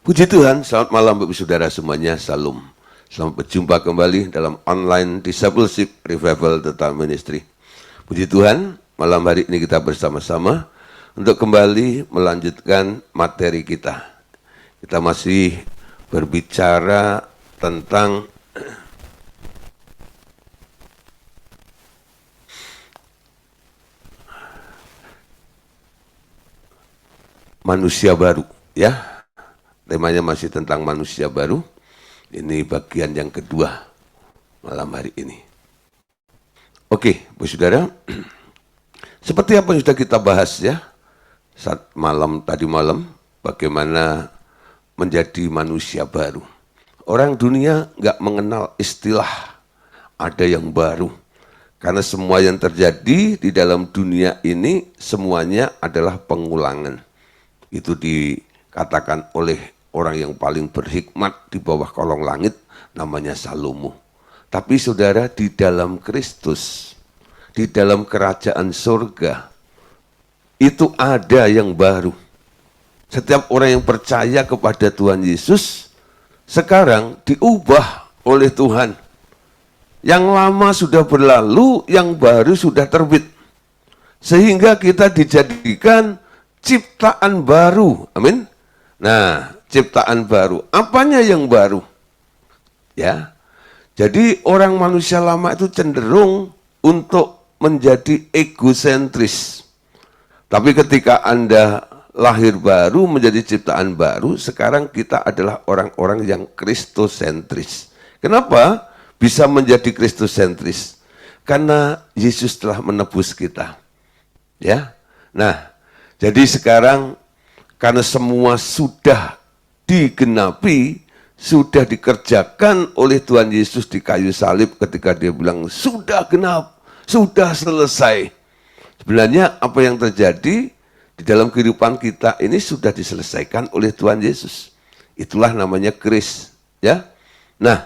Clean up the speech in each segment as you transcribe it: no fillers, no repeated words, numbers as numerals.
Puji Tuhan, selamat malam Bapak Saudara semuanya, Salam. Selamat berjumpa kembali dalam online Discipleship Revival Total Ministry. Puji Tuhan, malam hari ini kita bersama-sama untuk kembali melanjutkan materi kita. Kita masih berbicara tentang manusia baru, ya. Temanya masih tentang manusia baru. Ini bagian yang kedua malam hari ini. Oke, Bu Saudara. Seperti apa yang sudah kita bahas ya saat tadi malam, bagaimana menjadi manusia baru. Orang dunia nggak mengenal istilah ada yang baru. Karena semua yang terjadi di dalam dunia ini semuanya adalah pengulangan. Itu dikatakan oleh orang yang paling berhikmat di bawah kolong langit, namanya Salomo. Tapi saudara, di dalam Kristus, di dalam kerajaan surga, itu ada yang baru. Setiap orang yang percaya kepada Tuhan Yesus, sekarang diubah oleh Tuhan. Yang lama sudah berlalu, yang baru sudah terbit. Sehingga kita dijadikan ciptaan baru. Amin. Nah, ciptaan baru. Apanya yang baru? Ya. Jadi orang manusia lama itu cenderung untuk menjadi egosentris. Tapi ketika Anda lahir baru menjadi ciptaan baru, sekarang kita adalah orang-orang yang kristosentris. Kenapa bisa menjadi kristosentris? Karena Yesus telah menebus kita. Ya. Nah, jadi sekarang karena semua sudah digenapi, sudah dikerjakan oleh Tuhan Yesus di kayu salib ketika dia bilang, sudah genap, sudah selesai. Sebenarnya apa yang terjadi di dalam kehidupan kita ini sudah diselesaikan oleh Tuhan Yesus. Itulah namanya grace. Ya. Nah,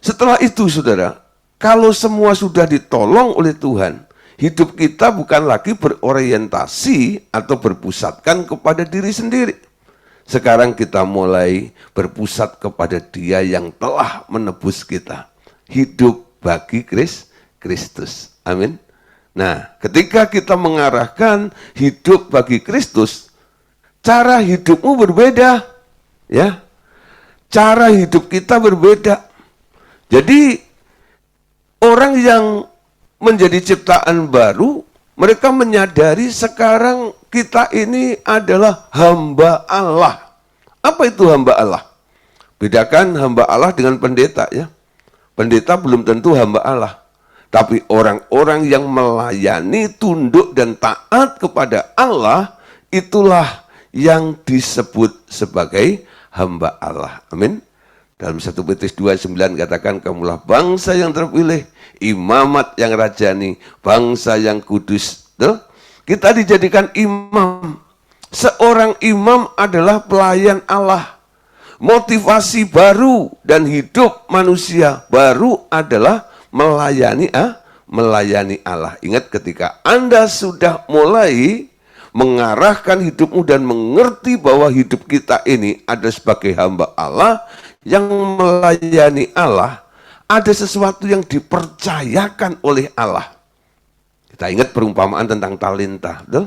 setelah itu saudara, kalau semua sudah ditolong oleh Tuhan, hidup kita bukan lagi berorientasi atau berpusatkan kepada diri sendiri. Sekarang kita mulai berpusat kepada Dia yang telah menebus kita. Hidup bagi Kristus. Amin. Nah, ketika kita mengarahkan hidup bagi Kristus, cara hidupmu berbeda. Ya. Cara hidup kita berbeda. Jadi, orang yang menjadi ciptaan baru, mereka menyadari sekarang kita ini adalah hamba Allah. Apa itu hamba Allah? Bedakan hamba Allah dengan pendeta ya. Pendeta belum tentu hamba Allah. Tapi orang-orang yang melayani, tunduk dan taat kepada Allah, itulah yang disebut sebagai hamba Allah. Amin. Dalam 1 Petrus 2:9 katakan, kamulah bangsa yang terpilih, imamat yang rajani, bangsa yang kudus. Tuh? Kita dijadikan imam. Seorang imam adalah pelayan Allah. Motivasi baru dan hidup manusia baru adalah melayani Allah. Ingat ketika Anda sudah mulai mengarahkan hidupmu dan mengerti bahwa hidup kita ini ada sebagai hamba Allah yang melayani Allah, ada sesuatu yang dipercayakan oleh Allah. Kita ingat perumpamaan tentang talenta, betul?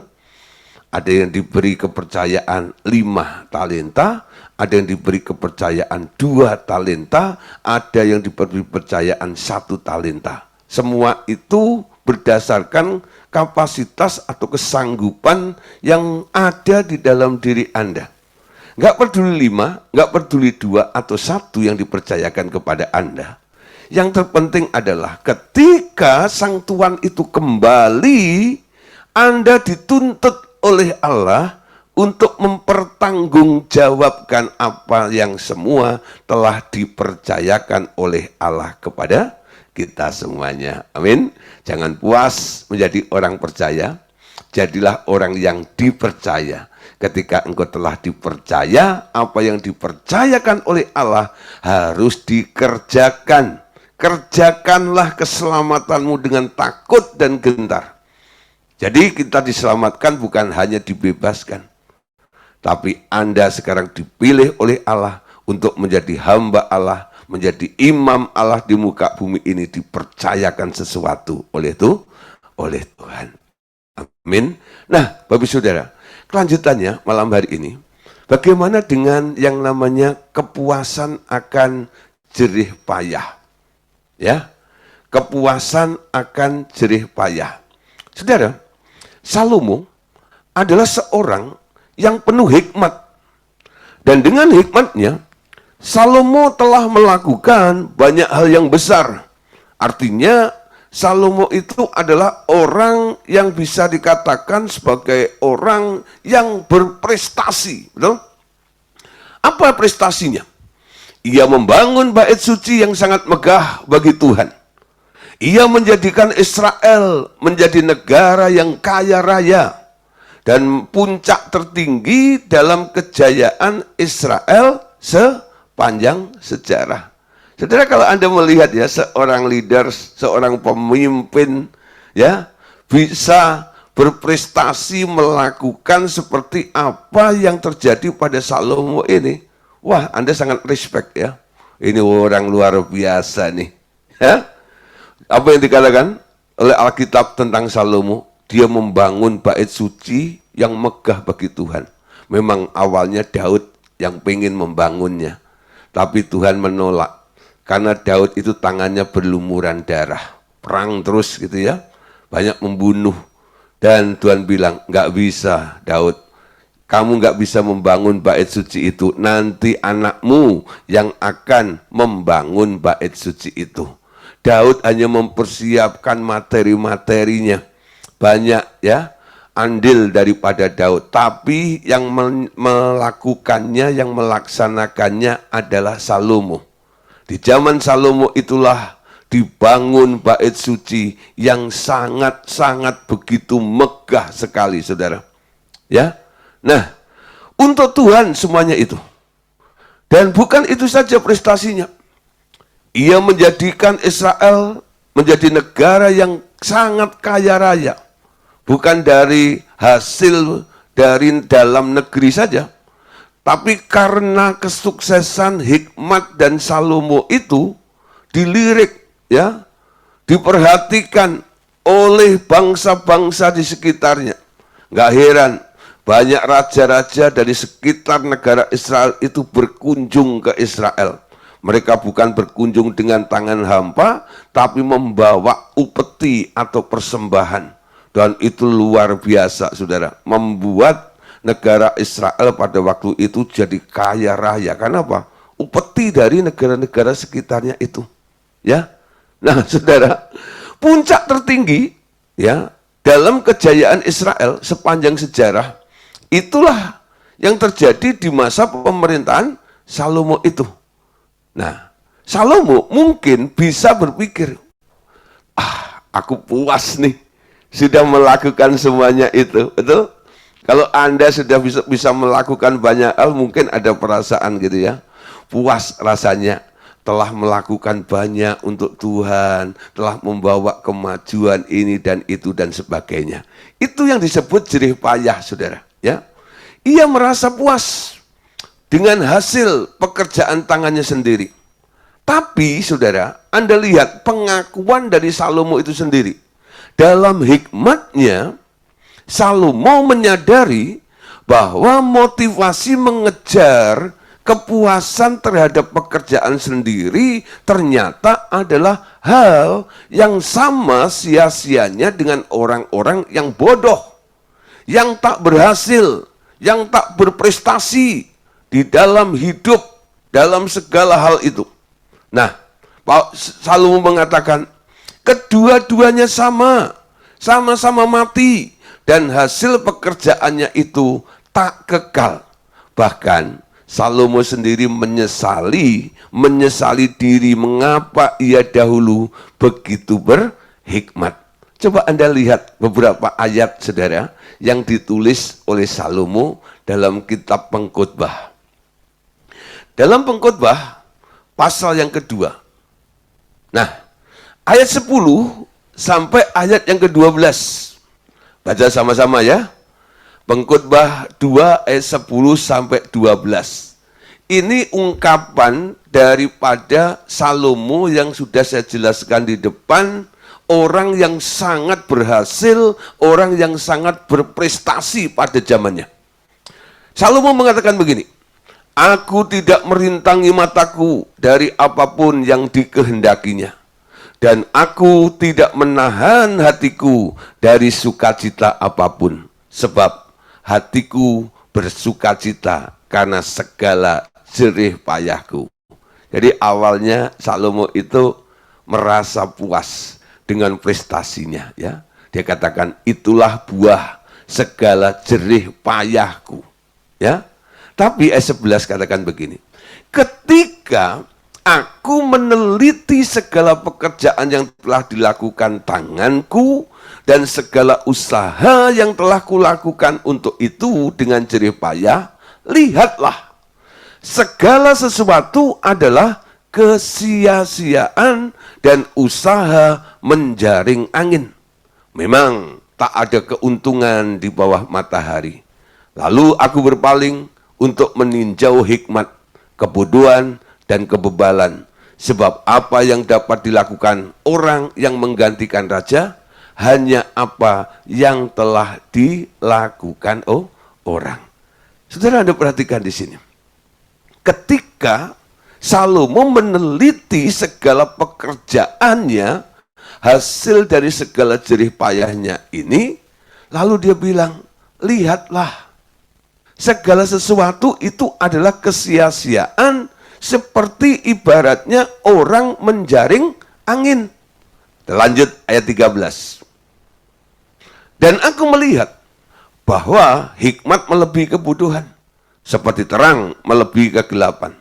Ada yang diberi kepercayaan 5 talenta, ada yang diberi kepercayaan 2 talenta, ada yang diberi kepercayaan 1 talenta. Semua itu berdasarkan kapasitas atau kesanggupan yang ada di dalam diri Anda. Nggak peduli 5, nggak peduli 2 atau 1 yang dipercayakan kepada Anda. Yang terpenting adalah ketika Sang Tuhan itu kembali, Anda dituntut oleh Allah untuk mempertanggungjawabkan apa yang semua telah dipercayakan oleh Allah kepada kita semuanya. Amin. Jangan puas menjadi orang percaya, jadilah orang yang dipercaya. Ketika engkau telah dipercaya, apa yang dipercayakan oleh Allah harus dikerjakan. Kerjakanlah keselamatanmu dengan takut dan gentar. Jadi kita diselamatkan bukan hanya dibebaskan. Tapi Anda sekarang dipilih oleh Allah untuk menjadi hamba Allah, menjadi imam Allah di muka bumi ini, dipercayakan sesuatu oleh Tuhan. Amin. Nah, Bapak Saudara, kelanjutannya malam hari ini, bagaimana dengan yang namanya kepuasan akan jerih payah? Ya, kepuasan akan jerih payah. Saudara, Salomo adalah seorang yang penuh hikmat. Dan dengan hikmatnya, Salomo telah melakukan banyak hal yang besar. Artinya, Salomo itu adalah orang yang bisa dikatakan sebagai orang yang berprestasi. Betul? Apa prestasinya? Ia membangun bait suci yang sangat megah bagi Tuhan. Ia menjadikan Israel menjadi negara yang kaya raya. Dan puncak tertinggi dalam kejayaan Israel sepanjang sejarah. Saudara, kalau Anda melihat ya, seorang leader, seorang pemimpin ya, bisa berprestasi melakukan seperti apa yang terjadi pada Salomo ini. Wah, Anda sangat respect ya. Ini orang luar biasa nih. Ya. Apa yang dikatakan oleh Alkitab tentang Salomo? Dia membangun bait suci yang megah bagi Tuhan. Memang awalnya Daud yang pengen membangunnya. Tapi Tuhan menolak. Karena Daud itu tangannya berlumuran darah. Perang terus gitu ya. Banyak membunuh. Dan Tuhan bilang, nggak bisa Daud. Kamu nggak bisa membangun bait suci itu. Nanti anakmu yang akan membangun bait suci itu. Daud hanya mempersiapkan materi-materinya. Banyak ya, andil daripada Daud. Tapi yang melakukannya, yang melaksanakannya adalah Salomo. Di zaman Salomo itulah dibangun bait suci yang sangat-sangat begitu megah sekali, saudara. Ya, nah, untuk Tuhan semuanya itu. Dan bukan itu saja prestasinya. Ia menjadikan Israel menjadi negara yang sangat kaya raya. Bukan dari hasil dari dalam negeri saja. Tapi karena kesuksesan hikmat dan Salomo itu dilirik, ya, diperhatikan oleh bangsa-bangsa di sekitarnya. Nggak heran, banyak raja-raja dari sekitar negara Israel itu berkunjung ke Israel. Mereka bukan berkunjung dengan tangan hampa, tapi membawa upeti atau persembahan. Dan itu luar biasa, saudara. Membuat negara Israel pada waktu itu jadi kaya raya. Kenapa? Upeti dari negara-negara sekitarnya itu. Ya, nah saudara, puncak tertinggi ya dalam kejayaan Israel sepanjang sejarah itulah yang terjadi di masa pemerintahan Salomo itu. Nah, Salomo mungkin bisa berpikir, aku puas nih. Sudah melakukan semuanya itu, betul? Kalau Anda sudah bisa melakukan banyak hal, mungkin ada perasaan gitu ya. Puas rasanya, telah melakukan banyak untuk Tuhan, telah membawa kemajuan ini dan itu dan sebagainya. Itu yang disebut jerih payah, saudara. Ya, ia merasa puas dengan hasil pekerjaan tangannya sendiri. Tapi, saudara, Anda lihat pengakuan dari Salomo itu sendiri. Dalam hikmatnya, Salomo menyadari bahwa motivasi mengejar kepuasan terhadap pekerjaan sendiri ternyata adalah hal yang sama sia-sianya dengan orang-orang yang bodoh, yang tak berhasil, yang tak berprestasi di dalam hidup, dalam segala hal itu. Nah, Salomo mengatakan, kedua-duanya sama-sama mati, dan hasil pekerjaannya itu tak kekal. Bahkan Salomo sendiri menyesali diri mengapa ia dahulu begitu berhikmat. Coba Anda lihat beberapa ayat, saudara, yang ditulis oleh Salomo dalam kitab Pengkhotbah. Dalam Pengkhotbah pasal yang kedua. Nah, ayat 10 sampai ayat yang ke-12. Baca sama-sama ya. Pengkhotbah 2 ayat 10 sampai 12. Ini ungkapan daripada Salomo yang sudah saya jelaskan di depan, orang yang sangat berhasil, orang yang sangat berprestasi pada zamannya. Salomo mengatakan begini, aku tidak merintangi mataku dari apapun yang dikehendakinya, dan aku tidak menahan hatiku dari sukacita apapun, sebab hatiku bersukacita karena segala jerih payahku. Jadi awalnya Salomo itu merasa puas dengan prestasinya, ya. Dia katakan itulah buah segala jerih payahku, ya. Tapi ayat 11 katakan begini, ketika aku meneliti segala pekerjaan yang telah dilakukan tanganku dan segala usaha yang telah kulakukan untuk itu dengan jerih payah, lihatlah, segala sesuatu adalah kesia-siaan dan usaha menjaring angin. Memang tak ada keuntungan di bawah matahari. Lalu aku berpaling untuk meninjau hikmat, kebodohan, dan kebebalan. Sebab apa yang dapat dilakukan orang yang menggantikan raja, hanya apa yang telah dilakukan orang. Saudara, Anda perhatikan di sini. Ketika Salomo meneliti segala pekerjaannya, hasil dari segala jerih payahnya ini, lalu dia bilang, lihatlah, segala sesuatu itu adalah kesia-siaan, seperti ibaratnya orang menjaring angin. Lanjut ayat 13. Dan aku melihat bahwa hikmat melebihi kebodohan, seperti terang melebihi kegelapan.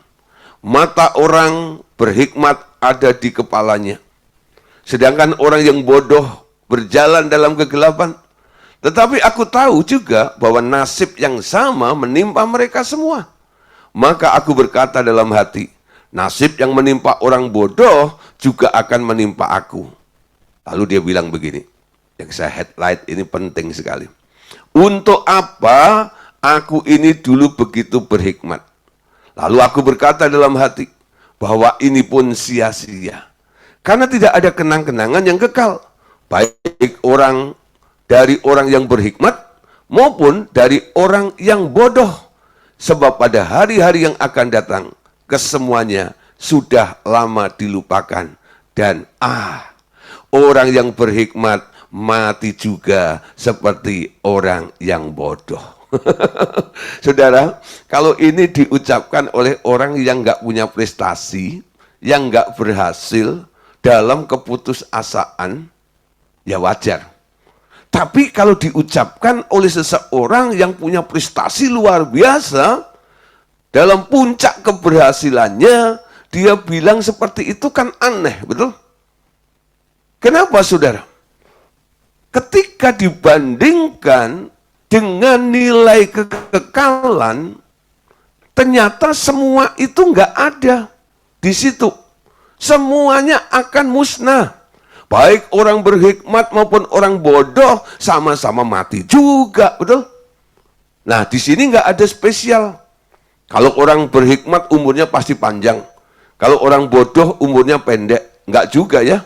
Mata orang berhikmat ada di kepalanya, sedangkan orang yang bodoh berjalan dalam kegelapan. Tetapi aku tahu juga bahwa nasib yang sama menimpa mereka semua. Maka aku berkata dalam hati, nasib yang menimpa orang bodoh juga akan menimpa aku. Lalu dia bilang begini, yang saya headlight ini penting sekali. Untuk apa aku ini dulu begitu berhikmat? Lalu aku berkata dalam hati, bahwa ini pun sia-sia. Karena tidak ada kenang-kenangan yang kekal, baik dari orang yang berhikmat, maupun dari orang yang bodoh. Sebab pada hari-hari yang akan datang, kesemuanya sudah lama dilupakan. Dan orang yang berhikmat mati juga seperti orang yang bodoh. Saudara, kalau ini diucapkan oleh orang yang nggak punya prestasi, yang nggak berhasil dalam keputusasaan, ya wajar. Tapi kalau diucapkan oleh seseorang yang punya prestasi luar biasa, dalam puncak keberhasilannya, dia bilang seperti itu kan aneh, betul? Kenapa, saudara? Ketika dibandingkan dengan nilai kekekalan, ternyata semua itu nggak ada di situ. Semuanya akan musnah. Baik orang berhikmat maupun orang bodoh sama-sama mati juga, betul? Nah, di sini nggak ada spesial. Kalau orang berhikmat umurnya pasti panjang. Kalau orang bodoh umurnya pendek, nggak juga ya.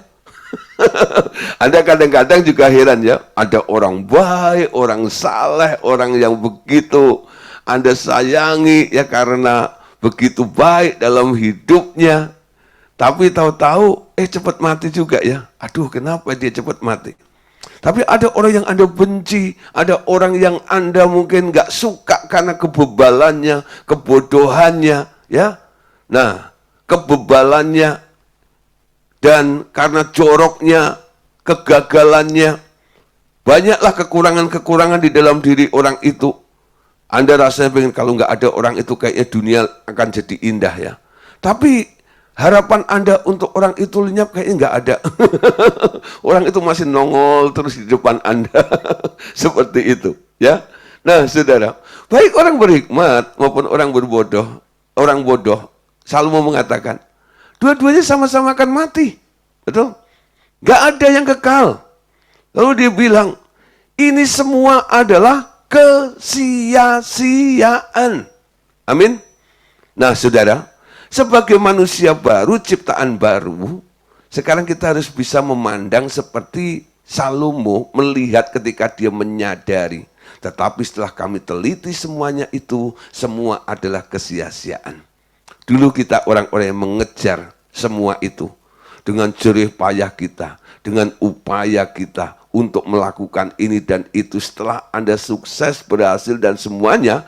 Anda kadang-kadang juga heran ya, ada orang baik, orang saleh, orang yang begitu Anda sayangi ya karena begitu baik dalam hidupnya. Tapi tahu-tahu, cepat mati juga ya. Aduh, kenapa dia cepat mati? Tapi ada orang yang Anda benci, ada orang yang Anda mungkin nggak suka karena kebebalannya, kebodohannya, ya. Nah, kebebalannya dan karena joroknya, kegagalannya, banyaklah kekurangan-kekurangan di dalam diri orang itu. Anda rasanya pengen kalau nggak ada orang itu kayaknya dunia akan jadi indah ya. Tapi harapan Anda untuk orang itu lenyap kayaknya nggak ada. Orang itu masih nongol terus di depan Anda. Seperti itu, ya. Nah, saudara, baik orang berhikmat maupun orang bodoh, Salomo mengatakan, dua-duanya sama-sama akan mati. Betul? Nggak ada yang kekal. Lalu dia bilang, ini semua adalah kesia-siaan. Amin. Nah, saudara, sebagai manusia baru, ciptaan baru, sekarang kita harus bisa memandang seperti Salomo melihat ketika dia menyadari. Tetapi setelah kami teliti semuanya itu, semua adalah kesia-siaan. Dulu kita orang-orang yang mengejar semua itu. Dengan jerih payah kita, dengan upaya kita untuk melakukan ini dan itu. Setelah Anda sukses, berhasil dan semuanya,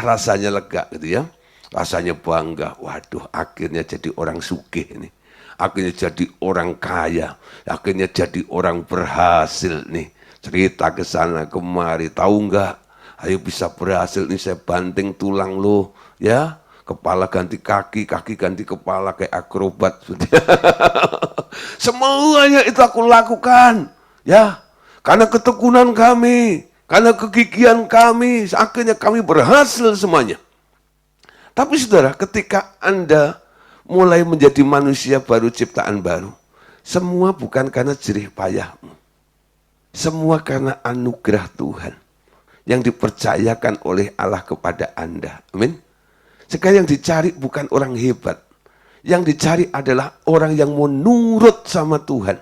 rasanya lega gitu ya. Rasanya bangga, waduh akhirnya jadi orang sugih ini. Akhirnya jadi orang kaya, akhirnya jadi orang berhasil nih. Cerita ke sana kemari, tahu enggak? Ayo bisa berhasil nih, saya banting tulang loh, ya. Kepala ganti kaki, kaki ganti kepala kayak akrobat. Semuanya itu aku lakukan, ya. Karena ketekunan kami, karena kegigihan kami, akhirnya kami berhasil semuanya. Tapi saudara, ketika Anda mulai menjadi manusia baru, ciptaan baru, semua bukan karena jerih payahmu. Semua karena anugerah Tuhan yang dipercayakan oleh Allah kepada Anda. Amin. Sekarang yang dicari bukan orang hebat. Yang dicari adalah orang yang mau nurut sama Tuhan.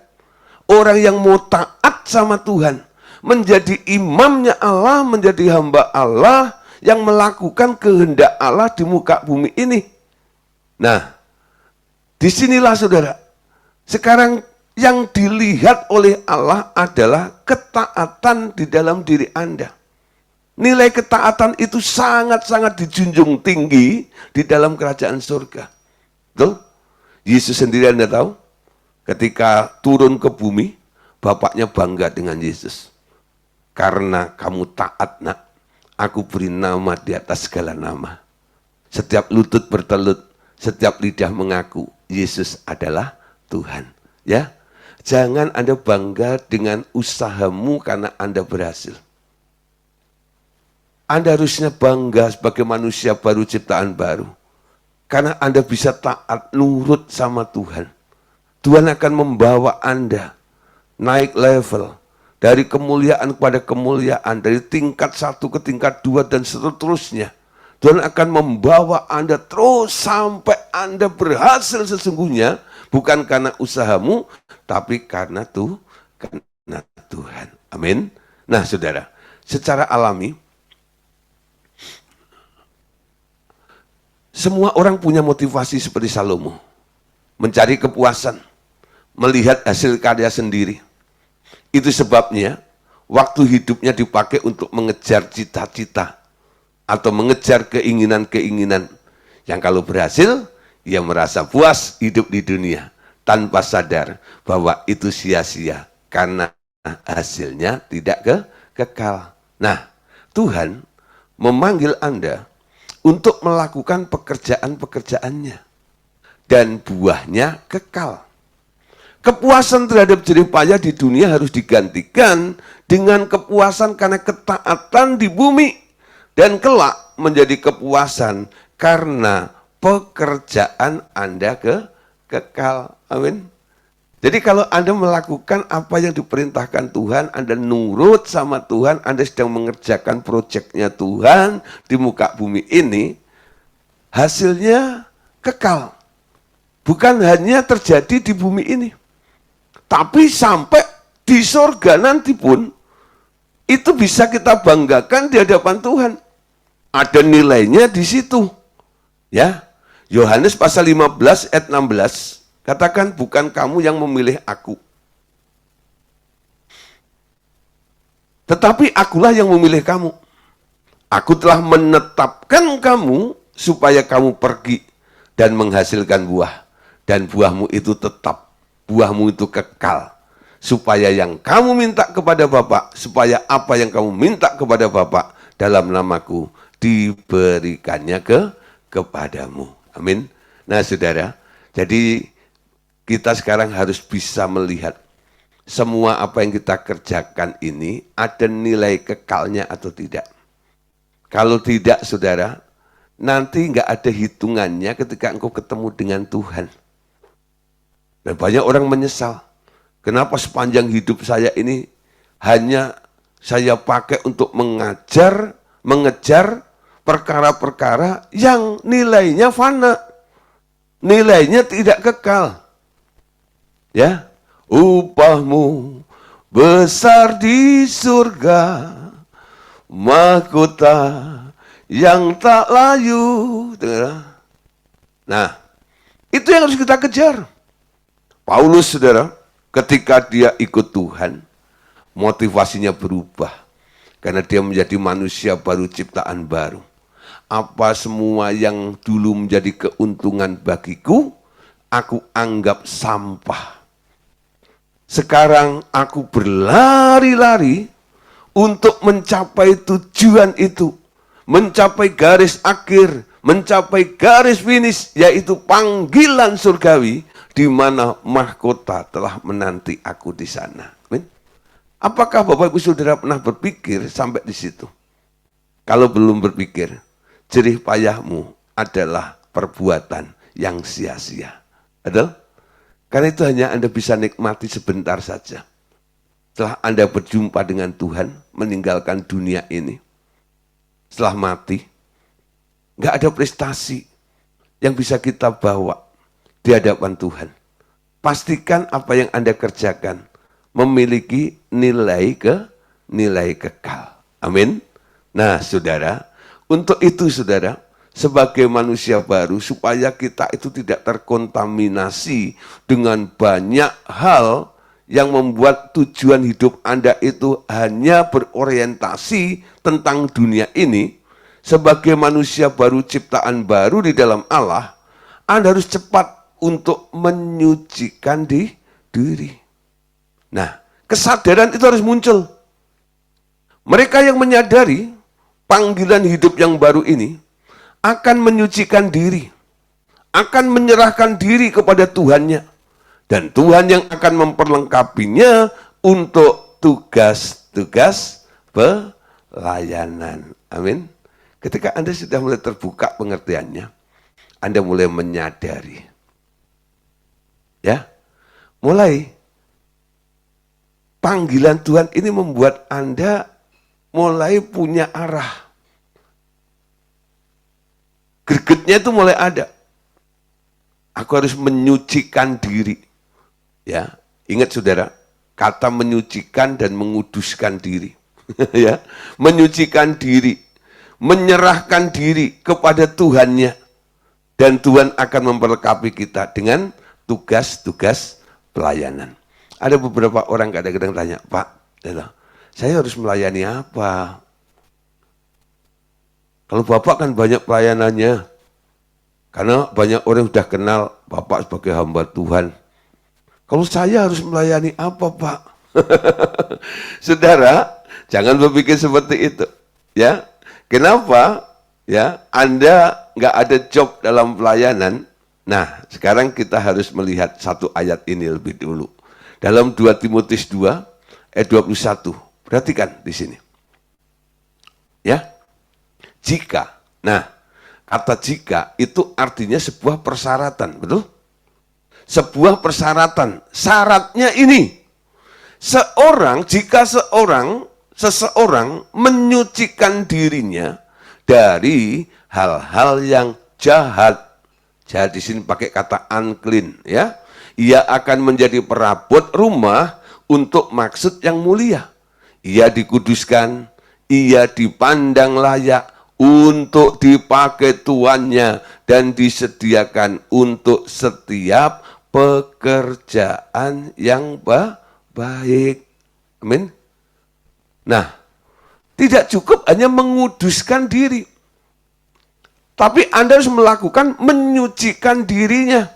Orang yang mau taat sama Tuhan. Menjadi imamnya Allah, menjadi hamba Allah yang melakukan kehendak Allah di muka bumi ini. Nah, disinilah saudara. Sekarang yang dilihat oleh Allah adalah ketaatan di dalam diri Anda. Nilai ketaatan itu sangat-sangat dijunjung tinggi di dalam kerajaan surga. Betul? Yesus sendiri Anda tahu, ketika turun ke bumi, Bapaknya bangga dengan Yesus. Karena kamu taat nak, aku beri nama di atas segala nama. Setiap lutut bertelut, setiap lidah mengaku, Yesus adalah Tuhan. Ya, jangan Anda bangga dengan usahamu karena Anda berhasil. Anda harusnya bangga sebagai manusia baru, ciptaan baru. Karena Anda bisa taat, nurut sama Tuhan. Tuhan akan membawa Anda naik level. Dari kemuliaan kepada kemuliaan. Dari tingkat 1 ke tingkat 2 dan seterusnya. Tuhan akan membawa Anda terus sampai Anda berhasil sesungguhnya. Bukan karena usahamu, tapi karena Tuhan. Amin. Nah saudara, secara alami, semua orang punya motivasi seperti Salomo. Mencari kepuasan, melihat hasil karya sendiri. Itu sebabnya waktu hidupnya dipakai untuk mengejar cita-cita. Atau mengejar keinginan-keinginan. Yang kalau berhasil, ia merasa puas hidup di dunia. Tanpa sadar bahwa itu sia-sia. Karena hasilnya tidak kekal. Nah, Tuhan memanggil Anda untuk melakukan pekerjaan-pekerjaannya. Dan buahnya kekal. Kepuasan terhadap jerih payah di dunia harus digantikan dengan kepuasan karena ketaatan di bumi. Dan kelak menjadi kepuasan karena pekerjaan Anda kekal. Amin. Jadi kalau Anda melakukan apa yang diperintahkan Tuhan, Anda nurut sama Tuhan, Anda sedang mengerjakan proyeknya Tuhan di muka bumi ini, hasilnya kekal. Bukan hanya terjadi di bumi ini, tapi sampai di surga nanti pun, itu bisa kita banggakan di hadapan Tuhan. Ada nilainya di situ. Ya, Yohanes pasal 15 ayat 16. Katakan, bukan kamu yang memilih aku. Tetapi akulah yang memilih kamu. Aku telah menetapkan kamu supaya kamu pergi dan menghasilkan buah. Dan buahmu itu tetap, buahmu itu kekal. Supaya yang kamu minta kepada Bapa, supaya apa yang kamu minta kepada Bapa dalam namaku diberikannya kepadamu. Amin. Nah saudara, jadi kita sekarang harus bisa melihat semua apa yang kita kerjakan ini ada nilai kekalnya atau tidak. Kalau tidak, saudara, nanti nggak ada hitungannya ketika engkau ketemu dengan Tuhan. Dan banyak orang menyesal. Kenapa sepanjang hidup saya ini hanya saya pakai untuk mengejar perkara-perkara yang nilainya fana, nilainya tidak kekal. Ya, upahmu besar di surga, mahkota yang tak layu. Nah, itu yang harus kita kejar. Paulus, saudara, ketika dia ikut Tuhan, motivasinya berubah. Karena dia menjadi manusia baru, ciptaan baru. Apa semua yang dulu menjadi keuntungan bagiku, aku anggap sampah. Sekarang aku berlari-lari untuk mencapai tujuan itu. Mencapai garis akhir, mencapai garis finish, yaitu panggilan surgawi, di mana mahkota telah menanti aku di sana. Amin. Apakah Bapak Ibu Saudara pernah berpikir sampai di situ? Kalau belum berpikir, jerih payahmu adalah perbuatan yang sia-sia. Betul? Karena itu hanya Anda bisa nikmati sebentar saja. Setelah Anda berjumpa dengan Tuhan, meninggalkan dunia ini, setelah mati, nggak ada prestasi yang bisa kita bawa di hadapan Tuhan. Pastikan apa yang Anda kerjakan memiliki nilai kekal. Amin. Nah, saudara, untuk itu saudara, sebagai manusia baru, supaya kita itu tidak terkontaminasi dengan banyak hal yang membuat tujuan hidup Anda itu hanya berorientasi tentang dunia ini, sebagai manusia baru, ciptaan baru di dalam Allah, Anda harus cepat untuk menyucikan diri. Nah, kesadaran itu harus muncul. Mereka yang menyadari panggilan hidup yang baru ini akan menyucikan diri, akan menyerahkan diri kepada Tuhannya, dan Tuhan yang akan memperlengkapinya untuk tugas-tugas pelayanan. Amin. Ketika Anda sudah mulai terbuka pengertiannya, Anda mulai menyadari, ya, mulai panggilan Tuhan ini membuat Anda mulai punya arah. Gregetnya itu mulai ada. Aku harus menyucikan diri. Ya, ingat saudara, kata menyucikan dan menguduskan diri. Ya, menyucikan diri, menyerahkan diri kepada Tuhannya, dan Tuhan akan memperlengkapi kita dengan tugas-tugas pelayanan. Ada beberapa orang kadang-kadang tanya, Pak, saya harus melayani apa? Kalau Bapak kan banyak pelayanannya, karena banyak orang yang sudah kenal Bapak sebagai hamba Tuhan. Kalau saya harus melayani apa, Pak? Saudara, jangan berpikir seperti itu. Ya, kenapa? Ya, Anda nggak ada job dalam pelayanan. Nah, sekarang kita harus melihat satu ayat ini lebih dulu. Dalam 2 Timotius 2 ayat 21. Perhatikan di sini. Ya. Jika. Nah, kata jika itu artinya sebuah persyaratan, betul? Sebuah persyaratan. Syaratnya ini. Jika seseorang menyucikan dirinya dari hal-hal yang jahat. Jahat di sini pakai kata unclean, ya. Ia akan menjadi perabot rumah untuk maksud yang mulia. Ia dikuduskan, ia dipandang layak untuk dipakai tuannya dan disediakan untuk setiap pekerjaan yang baik. Amin. Nah, tidak cukup hanya menguduskan diri, tapi Anda harus melakukan menyucikan dirinya.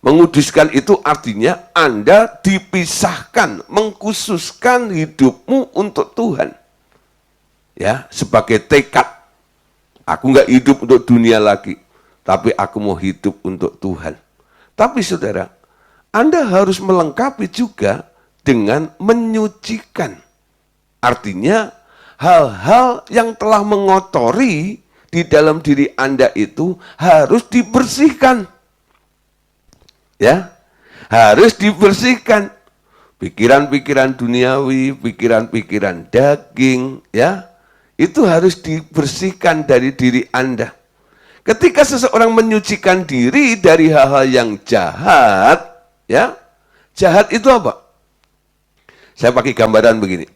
Menguduskan itu artinya Anda dipisahkan, mengkhususkan hidupmu untuk Tuhan. Ya, sebagai tekad, aku nggak hidup untuk dunia lagi, tapi aku mau hidup untuk Tuhan. Tapi saudara, Anda harus melengkapi juga dengan menyucikan. Artinya, hal-hal yang telah mengotori di dalam diri Anda itu harus dibersihkan. Ya, harus dibersihkan. Pikiran-pikiran duniawi, pikiran-pikiran daging, ya, itu harus dibersihkan dari diri Anda. Ketika seseorang menyucikan diri dari hal-hal yang jahat, ya, jahat itu apa? Saya pakai gambaran begini.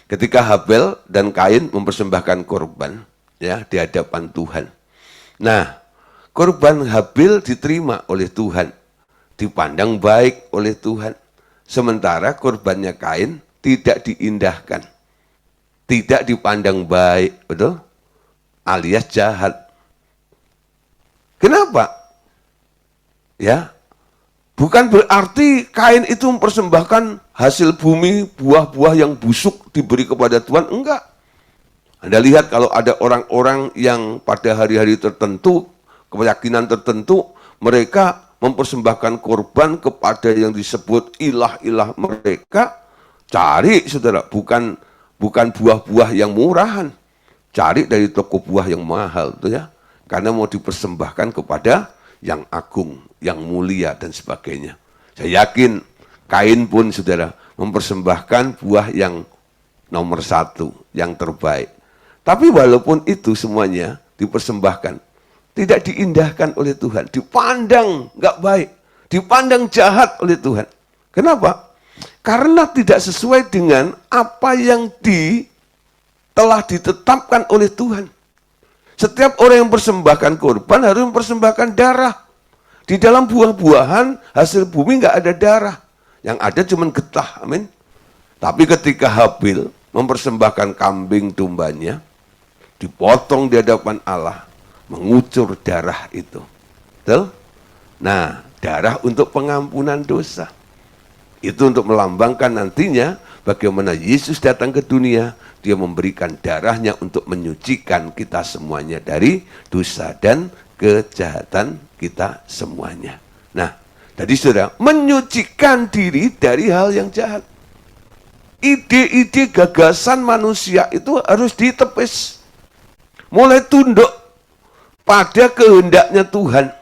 Ketika Habel dan Kain mempersembahkan korban, ya, di hadapan Tuhan. Nah, korban Habel diterima oleh Tuhan, dipandang baik oleh Tuhan. Sementara korbannya Kain tidak diindahkan, tidak dipandang baik, betul? Alias jahat. Kenapa? Ya, bukan berarti Kain itu mempersembahkan hasil bumi, buah-buah yang busuk diberi kepada Tuhan, enggak. Anda lihat kalau ada orang-orang yang pada hari-hari tertentu, keyakinan tertentu, mereka mempersembahkan korban kepada yang disebut ilah-ilah mereka, cari saudara, bukan buah-buah yang murahan, cari dari toko buah yang mahal, tuh ya, karena mau dipersembahkan kepada yang agung, yang mulia dan sebagainya. Saya yakin Kain pun saudara mempersembahkan buah yang nomor 1, yang terbaik. Tapi walaupun itu semuanya dipersembahkan, tidak diindahkan oleh Tuhan, dipandang nggak baik, dipandang jahat oleh Tuhan. Kenapa? Karena tidak sesuai dengan apa yang telah ditetapkan oleh Tuhan. Setiap orang yang mempersembahkan korban harus mempersembahkan darah. Di dalam buah-buahan hasil bumi nggak ada darah, yang ada cuma getah, amin. Tapi ketika Habil mempersembahkan kambing dombanya, dipotong di hadapan Allah, mengucur darah itu. Betul? Nah, darah untuk pengampunan dosa. Itu untuk melambangkan nantinya bagaimana Yesus datang ke dunia, dia memberikan darahnya untuk menyucikan kita semuanya dari dosa dan kejahatan kita semuanya. Nah, jadi saudara, menyucikan diri dari hal yang jahat. Ide-ide gagasan manusia itu harus ditepis. Mulai tunduk pada kehendaknya Tuhan.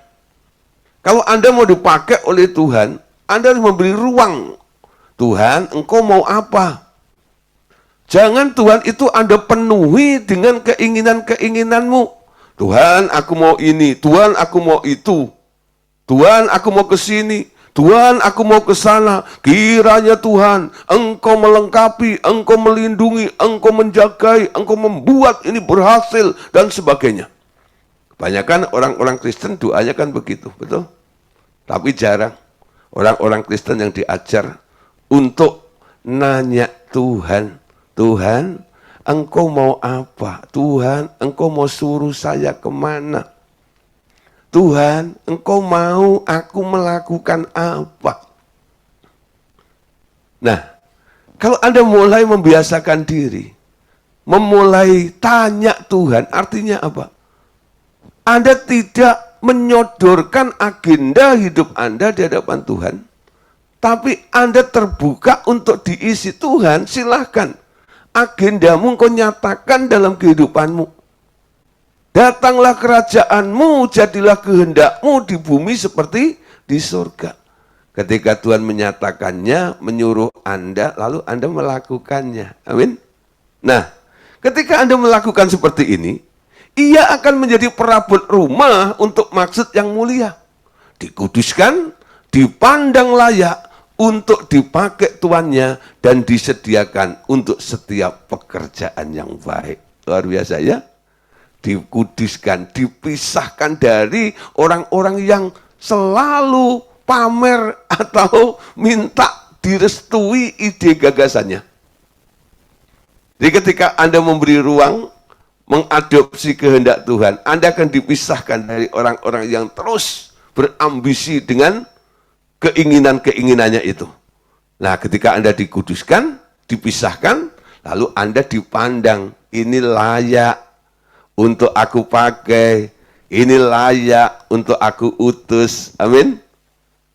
Kalau Anda mau dipakai oleh Tuhan, Anda harus memberi ruang. Tuhan, engkau mau apa? Jangan Tuhan itu Anda penuhi dengan keinginan-keinginanmu. Tuhan, aku mau ini. Tuhan, aku mau itu. Tuhan, aku mau ke sini. Tuhan, aku mau ke sana. Kiranya Tuhan, engkau melengkapi, engkau melindungi, engkau menjagai, engkau membuat ini berhasil, dan sebagainya. Kebanyakan orang-orang Kristen doanya kan begitu, betul? Tapi jarang orang-orang Kristen yang diajar untuk nanya Tuhan, Tuhan, engkau mau apa? Tuhan, engkau mau suruh saya kemana? Tuhan, engkau mau aku melakukan apa? Nah, kalau Anda mulai membiasakan diri, memulai tanya Tuhan, artinya apa? Anda tidak menyodorkan agenda hidup Anda di hadapan Tuhan, tapi Anda terbuka untuk diisi Tuhan, silahkan. Agendamu kau nyatakan dalam kehidupanmu. Datanglah kerajaanmu, jadilah kehendakmu di bumi seperti di surga. Ketika Tuhan menyatakannya, menyuruh Anda, lalu Anda melakukannya. Amin. Nah, ketika Anda melakukan seperti ini, ia akan menjadi perabot rumah untuk maksud yang mulia. Dikuduskan, dipandang layak untuk dipakai tuannya, dan disediakan untuk setiap pekerjaan yang baik. Luar biasa ya. Dikuduskan, dipisahkan dari orang-orang yang selalu pamer atau minta direstui ide gagasannya. Jadi ketika Anda memberi ruang, mengadopsi kehendak Tuhan, Anda akan dipisahkan dari orang-orang yang terus berambisi dengan keinginan-keinginannya itu. Nah, ketika Anda dikuduskan, dipisahkan, lalu Anda dipandang, ini layak untuk aku pakai, ini layak untuk aku utus. Amin.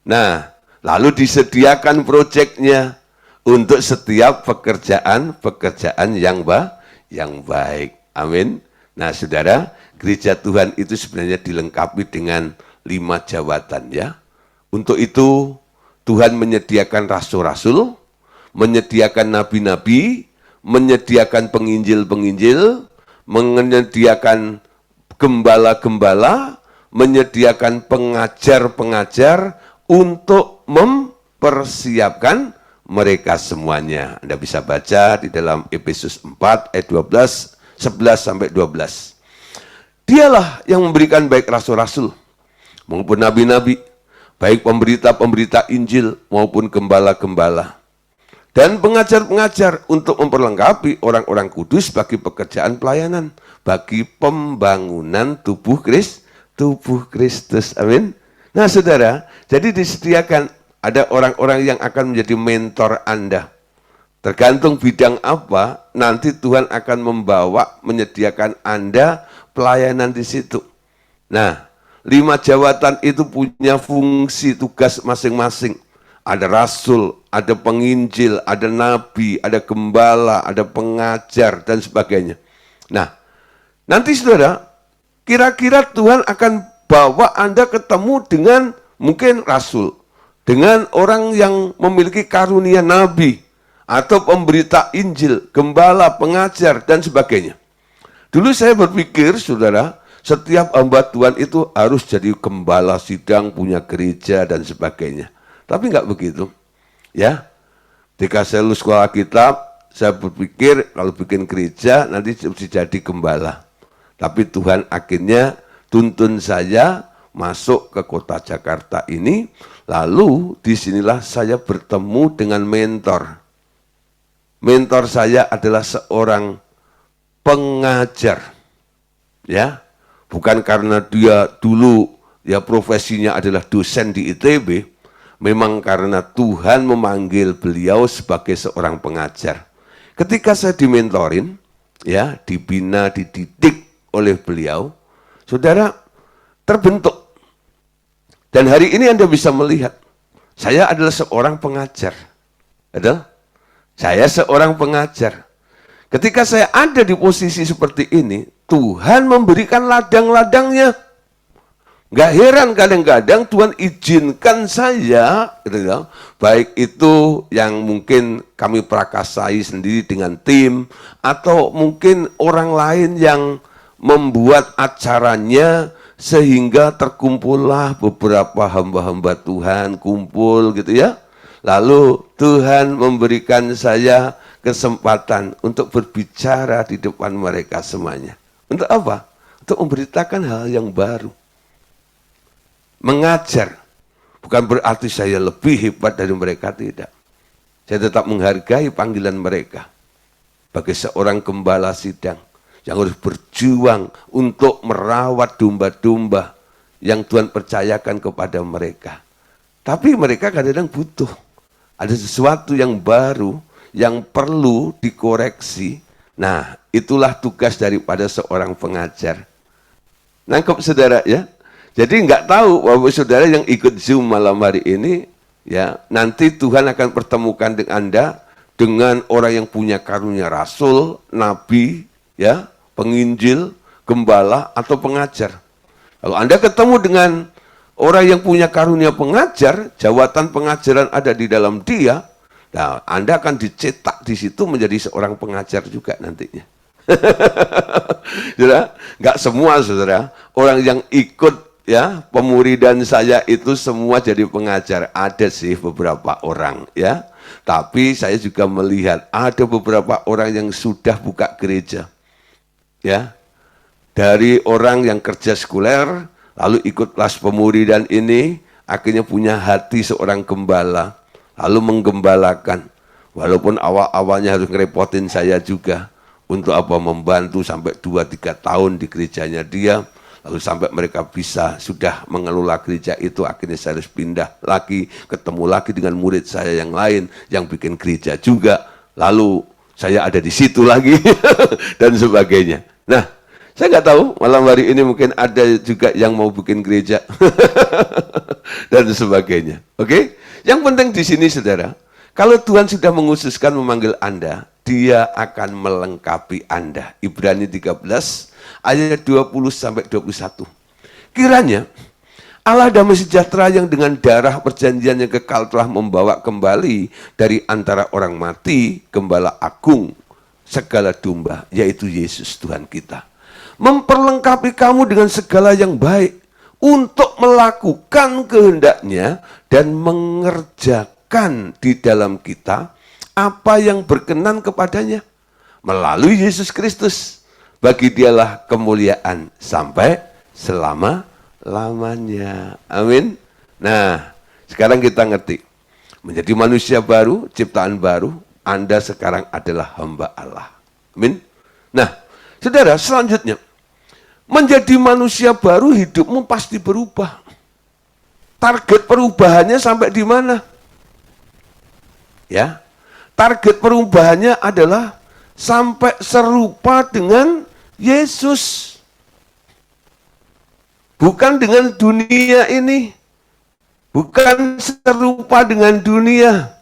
Nah, lalu disediakan proyeknya untuk setiap pekerjaan yang baik. Amin. Nah, saudara, gereja Tuhan itu sebenarnya dilengkapi dengan 5 jabatan ya. Untuk itu Tuhan menyediakan rasul-rasul, menyediakan nabi-nabi, menyediakan penginjil-penginjil, menyediakan gembala-gembala, menyediakan pengajar-pengajar untuk mempersiapkan mereka semuanya. Anda bisa baca di dalam Efesus 4 ayat 12, 11 sampai 12. Dialah yang memberikan baik rasul-rasul maupun nabi-nabi, baik pemberita-pemberita Injil maupun gembala-gembala, dan pengajar-pengajar untuk memperlengkapi orang-orang kudus bagi pekerjaan pelayanan, bagi pembangunan tubuh Kristus. Amin. Nah saudara, jadi disediakan ada orang-orang yang akan menjadi mentor Anda. Tergantung bidang apa, nanti Tuhan akan membawa, menyediakan Anda pelayanan di situ. Nah, 5 jabatan itu punya fungsi tugas masing-masing. Ada rasul, ada penginjil, ada nabi, ada gembala, ada pengajar, dan sebagainya. Nah, nanti saudara, kira-kira Tuhan akan bawa Anda ketemu dengan mungkin rasul, dengan orang yang memiliki karunia nabi, atau pemberita Injil, gembala, pengajar, dan sebagainya. Dulu saya berpikir, saudara, setiap hamba Tuhan itu harus jadi gembala sidang, punya gereja, dan sebagainya. Tapi nggak begitu. Ya, ketika saya lulus sekolah kitab, saya berpikir kalau bikin gereja, nanti mesti jadi gembala. Tapi Tuhan akhirnya tuntun saya masuk ke kota Jakarta ini, lalu disinilah saya bertemu dengan mentor. Mentor saya adalah seorang pengajar, ya, bukan karena dia dulu ya profesinya adalah dosen di ITB, memang karena Tuhan memanggil beliau sebagai seorang pengajar. Ketika saya dimentorin, ya, dibina, dididik oleh beliau, saudara, terbentuk. Dan hari ini Anda bisa melihat, saya adalah seorang pengajar, betul? Saya seorang pengajar. Ketika saya ada di posisi seperti ini, Tuhan memberikan ladang-ladangnya. Gak heran kadang-kadang Tuhan izinkan saya, gitu ya, baik itu yang mungkin kami prakasai sendiri dengan tim, atau mungkin orang lain yang membuat acaranya sehingga terkumpullah beberapa hamba-hamba Tuhan kumpul gitu ya. Lalu Tuhan memberikan saya kesempatan untuk berbicara di depan mereka semuanya. Untuk apa? Untuk memberitakan hal yang baru. Mengajar. Bukan berarti saya lebih hebat dari mereka, tidak. Saya tetap menghargai panggilan mereka. Bagi seorang gembala sidang yang harus berjuang untuk merawat domba-domba yang Tuhan percayakan kepada mereka. Tapi mereka kadang-kadang butuh. Ada sesuatu yang baru, yang perlu dikoreksi. Nah, itulah tugas daripada seorang pengajar. Nangkep saudara ya? Jadi nggak tahu Bapak saudara yang ikut Zoom malam hari ini, ya nanti Tuhan akan pertemukan dengan Anda dengan orang yang punya karunia rasul, nabi, ya penginjil, gembala, atau pengajar. Kalau Anda ketemu dengan orang yang punya karunia pengajar, jawatan pengajaran ada di dalam dia, nah, Anda akan dicetak di situ menjadi seorang pengajar juga nantinya. Saudara, nggak semua saudara, orang yang ikut ya pemuridan saya itu semua jadi pengajar. Ada sih beberapa orang ya, tapi saya juga melihat ada beberapa orang yang sudah buka gereja, ya, dari orang yang kerja sekuler, lalu ikut kelas pemuridan ini, akhirnya punya hati seorang gembala, lalu menggembalakan. Walaupun awal-awalnya harus ngerepotin saya juga, untuk apa membantu sampai 2-3 tahun di gerejanya dia, lalu sampai mereka bisa sudah mengelola gereja itu, akhirnya saya harus pindah lagi, ketemu lagi dengan murid saya yang lain, yang bikin gereja juga, lalu saya ada di situ lagi, dan sebagainya. Nah, saya nggak tahu, malam hari ini mungkin ada juga yang mau bikin gereja, dan sebagainya. Oke? Yang penting di sini, saudara, kalau Tuhan sudah mengususkan memanggil Anda, Dia akan melengkapi Anda. Ibrani 13, ayat 20-21. Kiranya Allah damai sejahtera yang dengan darah perjanjian yang kekal telah membawa kembali dari antara orang mati Gembala Agung segala domba, yaitu Yesus Tuhan kita. Memperlengkapi kamu dengan segala yang baik untuk melakukan kehendaknya dan mengerjakan di dalam kita apa yang berkenan kepadanya. Melalui Yesus Kristus, bagi dialah kemuliaan sampai selama-lamanya. Amin. Nah, sekarang kita ngerti. Menjadi manusia baru, ciptaan baru, Anda sekarang adalah hamba Allah. Amin. Nah, saudara, selanjutnya. Menjadi manusia baru, hidupmu pasti berubah. Target perubahannya sampai di mana? Ya, target perubahannya adalah sampai serupa dengan Yesus. Bukan dengan dunia ini. Bukan serupa dengan dunia.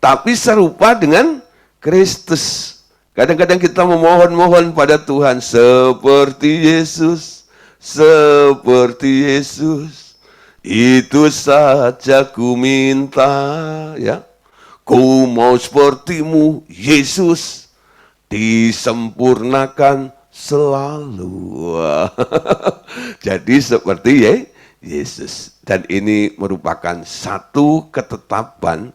Tapi serupa dengan Kristus. Kadang-kadang kita memohon-mohon pada Tuhan seperti Yesus. Seperti Yesus. Itu saja ku minta. Ya, ku mau sepertimu Yesus. Disempurnakan selalu. Jadi seperti Yesus. Dan ini merupakan satu ketetapan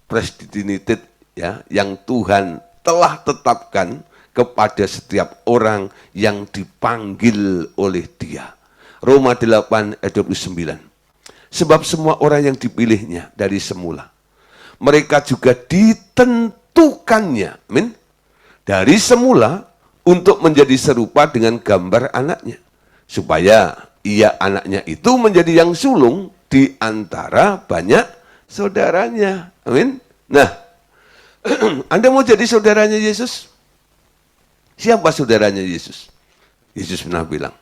predestinated ya, yang Tuhan telah tetapkan kepada setiap orang yang dipanggil oleh Dia. Roma 8 ayat 29. Sebab semua orang yang dipilihnya dari semula, mereka juga ditentukannya, amin, dari semula untuk menjadi serupa dengan gambar anaknya, supaya ia anaknya itu menjadi yang sulung di antara banyak saudaranya. Amin. Nah, Anda mau jadi saudaranya Yesus? Siapa saudaranya Yesus? Yesus pernah bilang,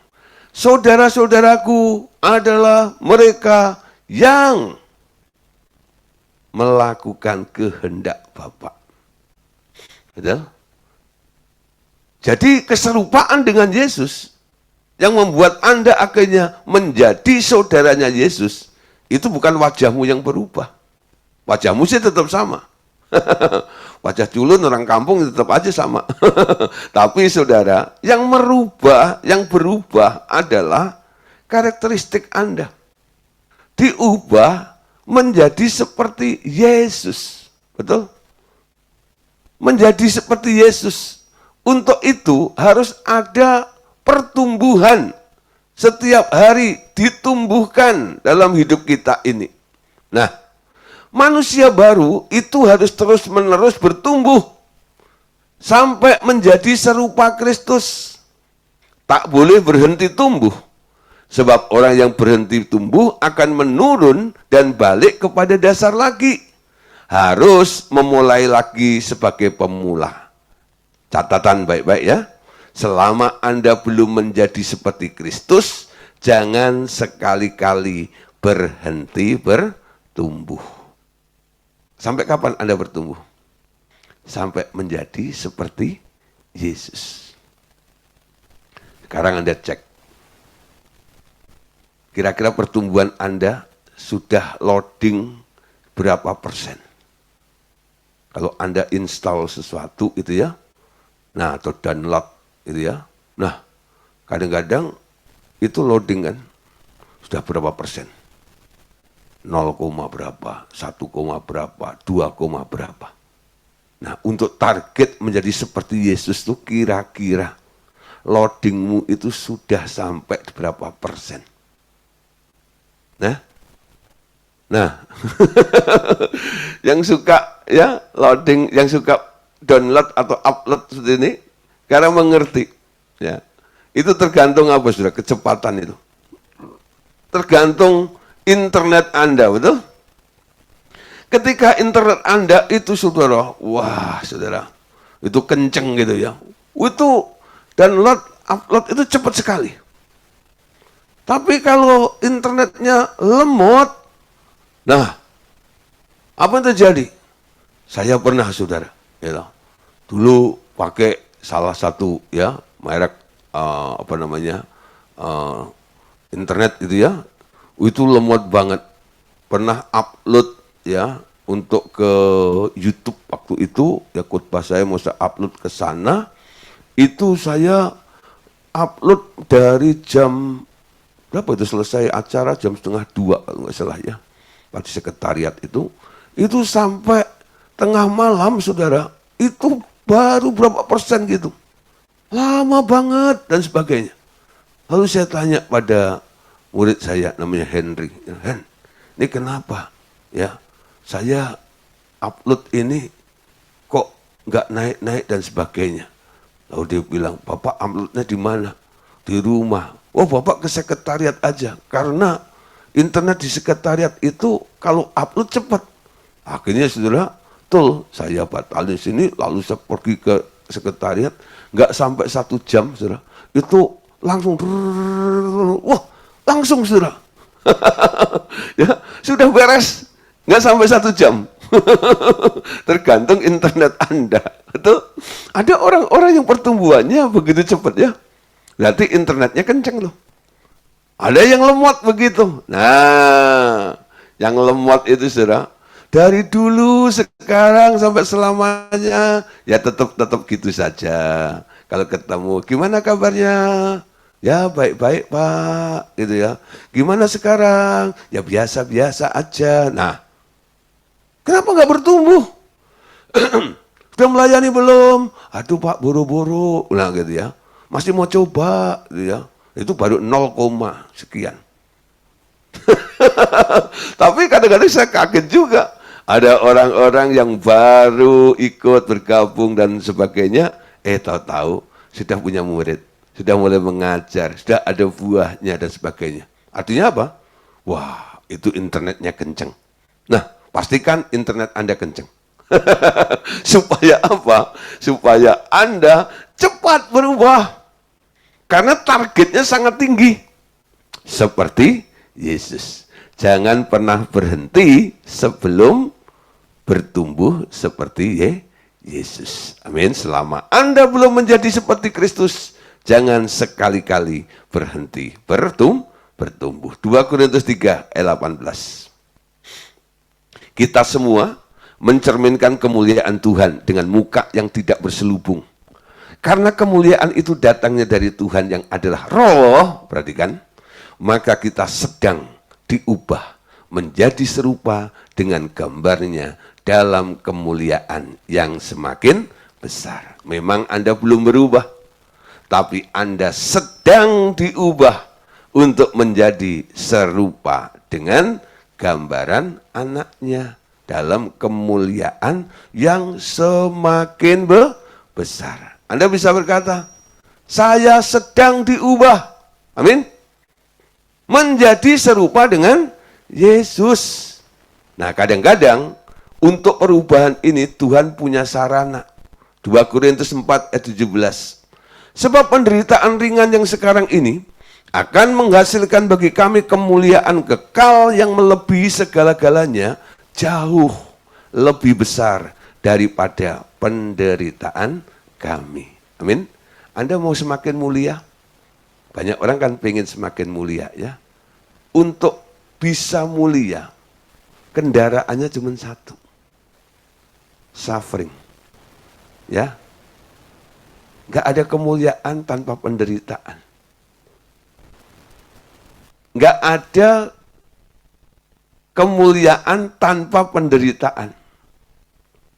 saudara-saudaraku adalah mereka yang melakukan kehendak Bapa. Betul? Jadi keserupaan dengan Yesus yang membuat Anda akhirnya menjadi saudaranya Yesus, itu bukan wajahmu yang berubah. Wajahmu sih tetap sama. Wajah culun orang kampung tetap aja sama. Tapi saudara, yang merubah, yang berubah adalah karakteristik Anda. Diubah menjadi seperti Yesus. Betul? Menjadi seperti Yesus. Untuk itu harus ada pertumbuhan. Setiap hari ditumbuhkan dalam hidup kita ini. Nah, manusia baru itu harus terus-menerus bertumbuh sampai menjadi serupa Kristus. Tak boleh berhenti tumbuh. Sebab orang yang berhenti tumbuh akan menurun dan balik kepada dasar lagi. Harus memulai lagi sebagai pemula. Catatan baik-baik ya. Selama Anda belum menjadi seperti Kristus, jangan sekali-kali berhenti bertumbuh. Sampai kapan Anda bertumbuh? Sampai menjadi seperti Yesus. Sekarang Anda cek. Kira-kira pertumbuhan Anda sudah loading berapa persen? Kalau Anda install sesuatu itu ya, nah atau download itu ya, nah kadang-kadang itu loading kan, sudah berapa persen? 0, berapa, 1, berapa, 2, berapa. Nah, untuk target menjadi seperti Yesus itu kira-kira loadingmu itu sudah sampai berapa persen? Nah, yang suka ya loading, yang suka download atau upload seperti ini, karena mengerti, ya itu tergantung apa sudah kecepatan itu, tergantung internet Anda, betul? Ketika internet Anda itu saudara, wah saudara, itu kenceng gitu ya, itu download, upload itu cepat sekali. Tapi kalau internetnya lemot, nah apa yang terjadi? Saya pernah saudara, ya, dulu pakai salah satu ya merek internet itu ya, Itu lemot banget. Pernah upload ya untuk ke YouTube waktu itu, ya khotbah saya mau saya upload ke sana. Itu saya upload dari jam berapa itu selesai acara, jam 1:30 kalau nggak salah ya. Di sekretariat itu sampai tengah malam, saudara, itu baru berapa persen gitu. Lama banget dan sebagainya. Lalu saya tanya pada murid saya namanya Henry, Hen, ini kenapa? Ya, saya upload ini kok nggak naik-naik dan sebagainya. Lalu dia bilang, Bapak uploadnya di mana? Di rumah. Oh, Bapak ke sekretariat aja, karena internet di sekretariat itu kalau upload cepat. Akhirnya saudara, saya batalin sini, lalu saya pergi ke sekretariat, nggak sampai 1 jam, saudara, itu langsung, wah, langsung saudara, ya sudah beres, nggak sampai 1 jam, tergantung internet Anda. Itu ada orang-orang yang pertumbuhannya begitu cepat ya, berarti internetnya kenceng loh. Ada yang lemot begitu. Nah, yang lemot itu saudara, dari dulu sekarang sampai selamanya ya tetap gitu saja. Kalau ketemu, gimana kabarnya? Ya baik-baik Pak, gitu ya. Gimana sekarang? Ya biasa-biasa aja. Nah, kenapa nggak bertumbuh? Sudah melayani belum? Aduh Pak, buru-buru. Nah gitu ya. Masih mau coba, gitu ya. Itu baru 0, sekian. Tapi kadang-kadang saya kaget juga. Ada orang-orang yang baru ikut bergabung dan sebagainya, tahu-tahu sudah punya murid, sudah mulai mengajar, sudah ada buahnya dan sebagainya. Artinya apa? Wah, itu internetnya kenceng. Nah, pastikan internet Anda kenceng. Supaya apa? Supaya Anda cepat berubah. Karena targetnya sangat tinggi. Seperti Yesus. Jangan pernah berhenti sebelum bertumbuh seperti Yesus. Amin. Selama Anda belum menjadi seperti Kristus, jangan sekali-kali berhenti bertumbuh. 2 Korintus 3 ayat 18. Kita semua mencerminkan kemuliaan Tuhan dengan muka yang tidak berselubung. Karena kemuliaan itu datangnya dari Tuhan yang adalah roh, perhatikan, maka kita sedang diubah menjadi serupa dengan gambarnya dalam kemuliaan yang semakin besar. Memang Anda belum berubah, tapi Anda sedang diubah untuk menjadi serupa dengan gambaran anaknya dalam kemuliaan yang semakin besar. Anda bisa berkata, saya sedang diubah. Amin. Menjadi serupa dengan Yesus. Nah, kadang-kadang untuk perubahan ini Tuhan punya sarana. 2 Korintus 4 ayat 17. Sebab penderitaan ringan yang sekarang ini akan menghasilkan bagi kami kemuliaan kekal yang melebihi segala-galanya, jauh lebih besar daripada penderitaan kami. Amin. Anda mau semakin mulia? Banyak orang kan pengen semakin mulia ya. Untuk bisa mulia, kendaraannya cuma satu. Suffering. Ya. Gak ada kemuliaan tanpa penderitaan. Gak ada kemuliaan tanpa penderitaan.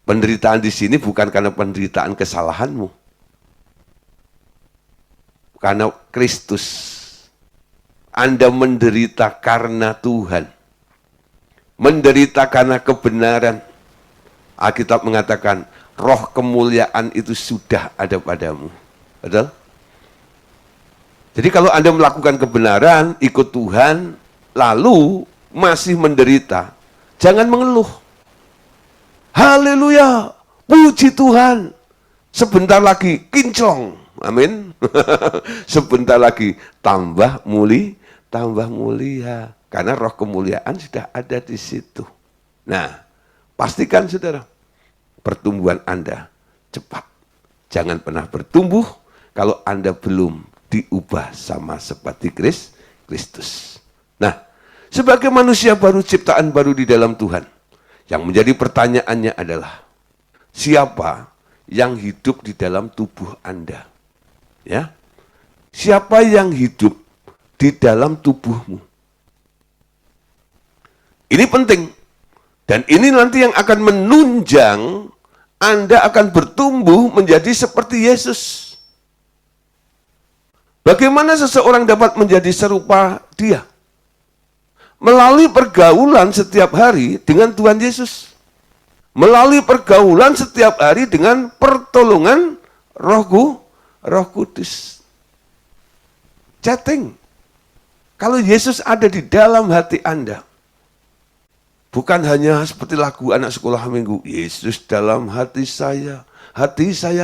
Penderitaan di sini bukan karena penderitaan kesalahanmu. Karena Kristus. Anda menderita karena Tuhan. Menderita karena kebenaran. Alkitab mengatakan, roh kemuliaan itu sudah ada padamu. Betul? Jadi kalau Anda melakukan kebenaran, ikut Tuhan, lalu masih menderita, jangan mengeluh. Haleluya, puji Tuhan. Sebentar lagi kinclong, amin. Sebentar lagi tambah mulia. Karena roh kemuliaan sudah ada di situ. Nah, pastikan saudara, pertumbuhan Anda cepat. Jangan pernah bertumbuh kalau Anda belum diubah sama seperti Kristus. Nah, Sebagai manusia baru, ciptaan baru di dalam Tuhan, yang menjadi pertanyaannya adalah, siapa yang hidup di dalam tubuh Anda? Ya, siapa yang hidup di dalam tubuhmu? Ini penting. Dan ini nanti yang akan menunjang Anda akan bertumbuh menjadi seperti Yesus. Bagaimana seseorang dapat menjadi serupa Dia? Melalui pergaulan setiap hari dengan Tuhan Yesus. Melalui pergaulan setiap hari dengan pertolongan Roh Kudus. Chatting. Kalau Yesus ada di dalam hati Anda, bukan hanya seperti lagu anak sekolah minggu, Yesus dalam hati saya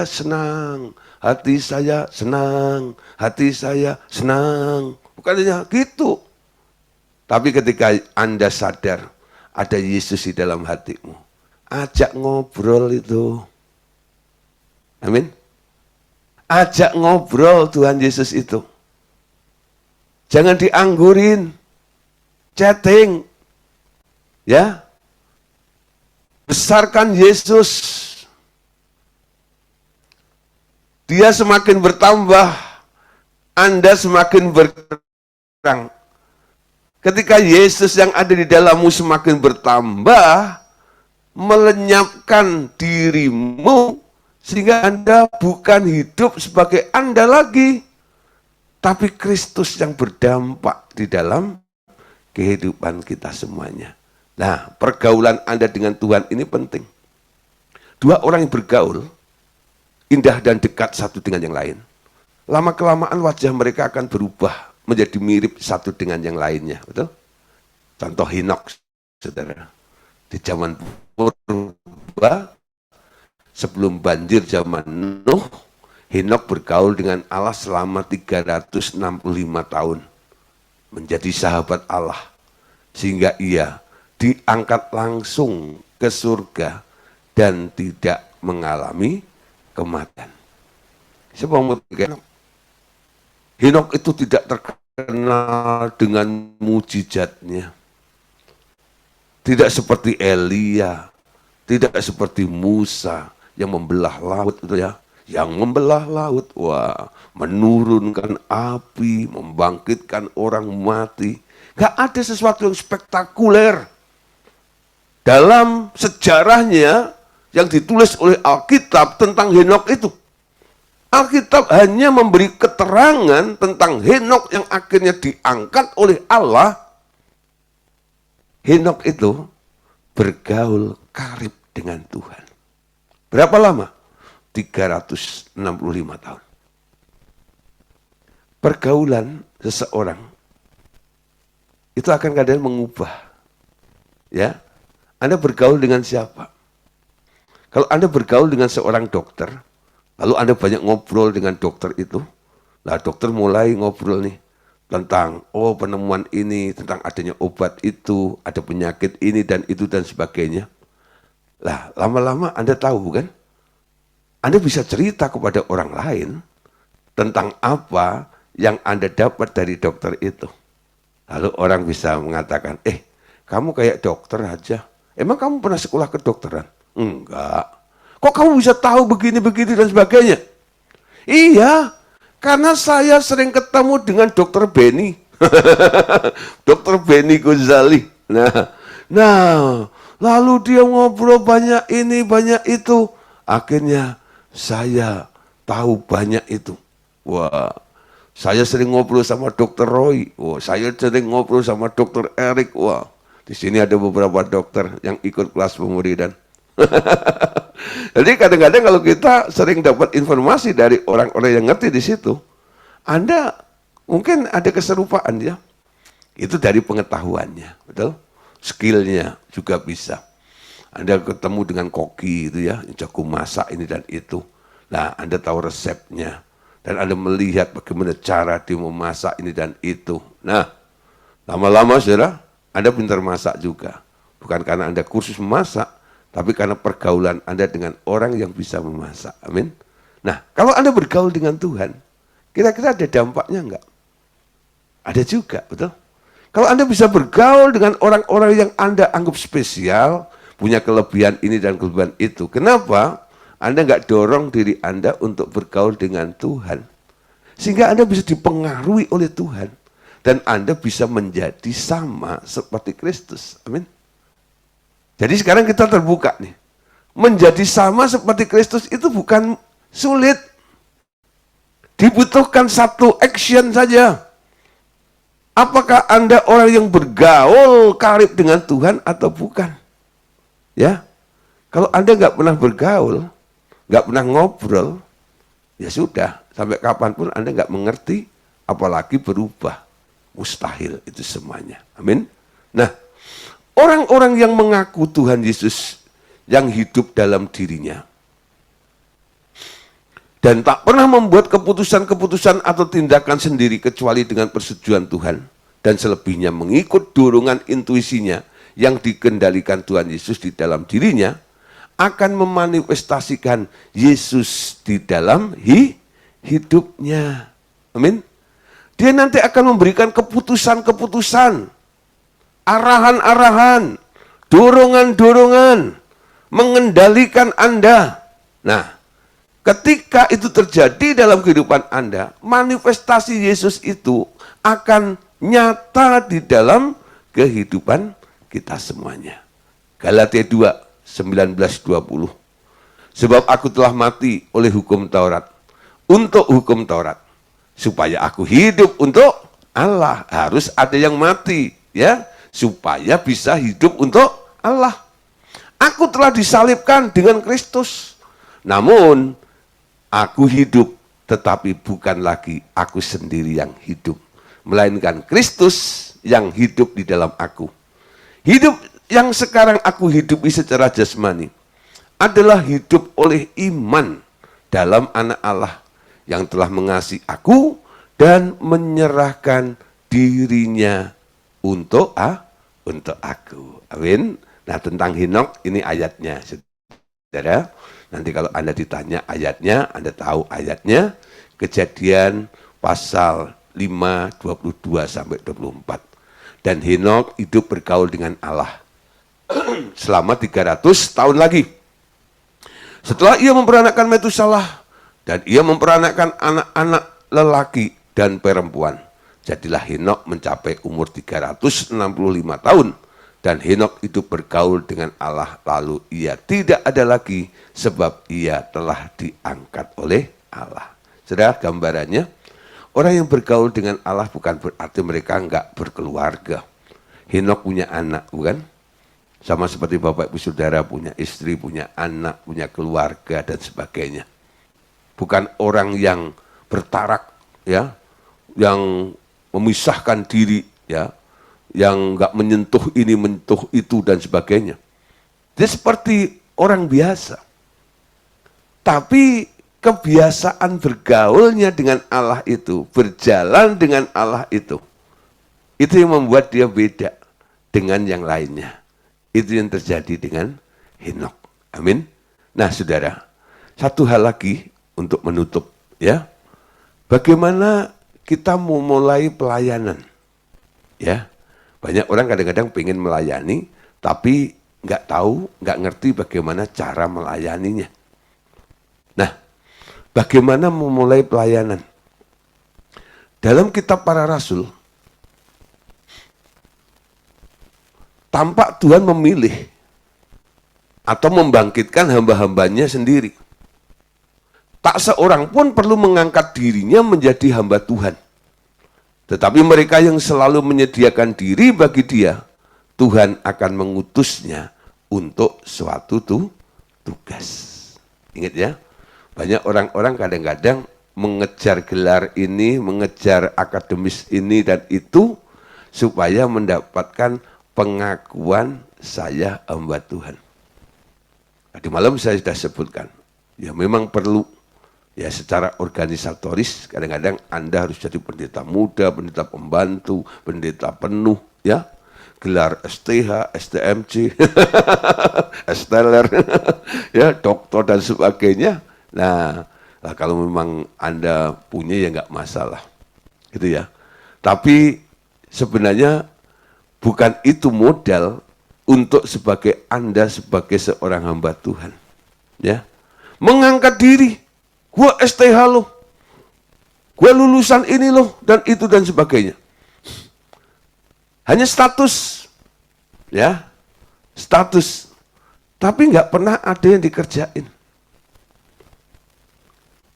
senang, hati saya senang, hati saya senang. Bukan hanya gitu. Tapi ketika Anda sadar ada Yesus di dalam hatimu, ajak ngobrol itu. Amin. Ajak ngobrol Tuhan Yesus itu. Jangan dianggurin. Chatting. Ya. Besarkan Yesus. Dia semakin bertambah, Anda semakin berkurang. Ketika Yesus yang ada di dalammu semakin bertambah, melenyapkan dirimu, sehingga Anda bukan hidup sebagai Anda lagi, tapi Kristus yang berdampak di dalam kehidupan kita semuanya. Nah, pergaulan Anda dengan Tuhan ini penting. Dua orang yang bergaul, indah dan dekat satu dengan yang lain. Lama-kelamaan wajah mereka akan berubah menjadi mirip satu dengan yang lainnya, betul? Contoh Henokh, saudara. Di zaman purba, sebelum banjir zaman Nuh, Henokh bergaul dengan Allah selama 365 tahun. Menjadi sahabat Allah. Sehingga ia diangkat langsung ke surga dan tidak mengalami kematian. Siapa mau Henokh? Henokh itu tidak terkenal dengan mujizatnya. Tidak seperti Elia, tidak seperti Musa yang membelah laut itu ya. Yang membelah laut, wah, menurunkan api, membangkitkan orang mati. Gak ada sesuatu yang spektakuler dalam sejarahnya yang ditulis oleh Alkitab tentang Henokh itu. Alkitab hanya memberi keterangan tentang Henokh yang akhirnya diangkat oleh Allah. Henokh itu bergaul karib dengan Tuhan. Berapa lama? 365 tahun. Pergaulan seseorang itu akan kadang mengubah. Ya, Anda bergaul dengan siapa? Kalau Anda bergaul dengan seorang dokter, lalu Anda banyak ngobrol dengan dokter itu. Nah, dokter mulai ngobrol nih tentang, oh penemuan ini, tentang adanya obat itu, ada penyakit ini dan itu dan sebagainya. Lah, lama-lama Anda tahu kan? Anda bisa cerita kepada orang lain tentang apa yang Anda dapat dari dokter itu. Lalu orang bisa mengatakan, kamu kayak dokter aja. Emang kamu pernah sekolah kedokteran? Enggak. Kok kamu bisa tahu begini-begini dan sebagainya? Iya, karena saya sering ketemu dengan dokter Benny. Dokter Benny Ghazali. Nah, lalu dia ngobrol banyak ini, banyak itu. Akhirnya saya tahu banyak itu. Wah, saya sering ngobrol sama dokter Roy. Wah, saya sering ngobrol sama dokter Erik. Wah, di sini ada beberapa dokter yang ikut kelas pemuridan. Jadi kadang-kadang kalau kita sering dapat informasi dari orang-orang yang ngerti di situ, Anda mungkin ada keserupaan ya. Itu dari pengetahuannya, betul? Skillnya juga bisa. Anda ketemu dengan koki itu ya, jago masak ini dan itu. Nah, Anda tahu resepnya. Dan Anda melihat bagaimana cara dia memasak ini dan itu. Nah, lama-lama saudara, Anda pintar masak juga. Bukan karena Anda kursus memasak, tapi karena pergaulan Anda dengan orang yang bisa memasak. Amin. Nah, kalau Anda bergaul dengan Tuhan, kira-kira ada dampaknya enggak? Ada juga, betul? Kalau Anda bisa bergaul dengan orang-orang yang Anda anggap spesial, punya kelebihan ini dan kelebihan itu, kenapa Anda nggak dorong diri Anda untuk bergaul dengan Tuhan? Sehingga Anda bisa dipengaruhi oleh Tuhan. Dan Anda bisa menjadi sama seperti Kristus. Amin. Jadi sekarang kita terbuka nih. Menjadi sama seperti Kristus itu bukan sulit. Dibutuhkan satu action saja. Apakah Anda orang yang bergaul karib dengan Tuhan atau bukan? Ya, kalau Anda nggak pernah bergaul, nggak pernah ngobrol, ya sudah, sampai kapanpun Anda nggak mengerti, apalagi berubah. Mustahil itu semuanya. Amin. Nah, orang-orang yang mengaku Tuhan Yesus yang hidup dalam dirinya dan tak pernah membuat keputusan-keputusan atau tindakan sendiri kecuali dengan persetujuan Tuhan dan selebihnya mengikut dorongan intuisinya yang dikendalikan Tuhan Yesus di dalam dirinya akan memanifestasikan Yesus di dalam hidupnya. Amin. Dia nanti akan memberikan keputusan-keputusan, arahan-arahan, dorongan-dorongan, mengendalikan Anda. Nah, ketika itu terjadi dalam kehidupan Anda, manifestasi Yesus itu akan nyata di dalam kehidupan kita semuanya. Galatia 2, 19-20. Sebab aku telah mati oleh hukum Taurat, untuk hukum Taurat, supaya aku hidup untuk Allah. Harus ada yang mati, ya, supaya bisa hidup untuk Allah. Aku telah disalibkan dengan Kristus. Namun aku hidup, tetapi bukan lagi aku sendiri yang hidup, melainkan Kristus yang hidup di dalam aku. Hidup yang sekarang aku hidupi secara jasmani adalah hidup oleh iman dalam Anak Allah yang telah mengasihi aku dan menyerahkan dirinya untuk aku. Amin. Nah, tentang Henokh ini ayatnya, saudara. Nanti kalau Anda ditanya ayatnya, Anda tahu ayatnya. Kejadian pasal 5, 22-24. Dan Henokh hidup bergaul dengan Allah selama 300 tahun lagi. Setelah ia memperanakkan Metusalah, dan ia memperanakkan anak-anak lelaki dan perempuan. Jadilah Henokh mencapai umur 365 tahun. Dan Henokh itu bergaul dengan Allah, lalu ia tidak ada lagi sebab ia telah diangkat oleh Allah. Saudara, gambarannya, orang yang bergaul dengan Allah bukan berarti mereka enggak berkeluarga. Henokh punya anak, bukan? Sama seperti Bapak Ibu Saudara punya istri, punya anak, punya keluarga, dan sebagainya. Bukan orang yang bertarak, ya, yang memisahkan diri, ya, yang nggak menyentuh ini, menyentuh itu, dan sebagainya. Dia seperti orang biasa. Tapi kebiasaan bergaulnya dengan Allah itu, berjalan dengan Allah itu yang membuat dia beda dengan yang lainnya. Itu yang terjadi dengan Henokh. Amin. Nah, saudara, satu hal lagi untuk menutup, ya. Bagaimana kita mau mulai pelayanan? Ya. Banyak orang kadang-kadang pengen melayani, tapi nggak tahu, nggak ngerti bagaimana cara melayaninya. Nah, bagaimana memulai pelayanan? Dalam kitab Para Rasul, tampak Tuhan memilih atau membangkitkan hamba-hambanya sendiri. Tak seorang pun perlu mengangkat dirinya menjadi hamba Tuhan. Tetapi mereka yang selalu menyediakan diri bagi Dia, Tuhan akan mengutusnya untuk suatu tugas. Ingat ya, banyak orang-orang kadang-kadang mengejar gelar ini, mengejar akademis ini dan itu, supaya mendapatkan pengakuan saya hamba Tuhan. Tadi malam saya sudah sebutkan, ya memang perlu. Ya, secara organisatoris kadang-kadang Anda harus jadi pendeta muda, pendeta pembantu, pendeta penuh, ya. Gelar STH, STMC, Esteller, ya, doktor dan sebagainya. Nah, kalau memang Anda punya ya nggak masalah. Gitu ya. Tapi sebenarnya bukan itu modal untuk sebagai Anda sebagai seorang hamba Tuhan. Ya, mengangkat diri, gue STH loh, gue lulusan ini loh, dan itu dan sebagainya. Hanya status, ya, status, tapi nggak pernah ada yang dikerjain.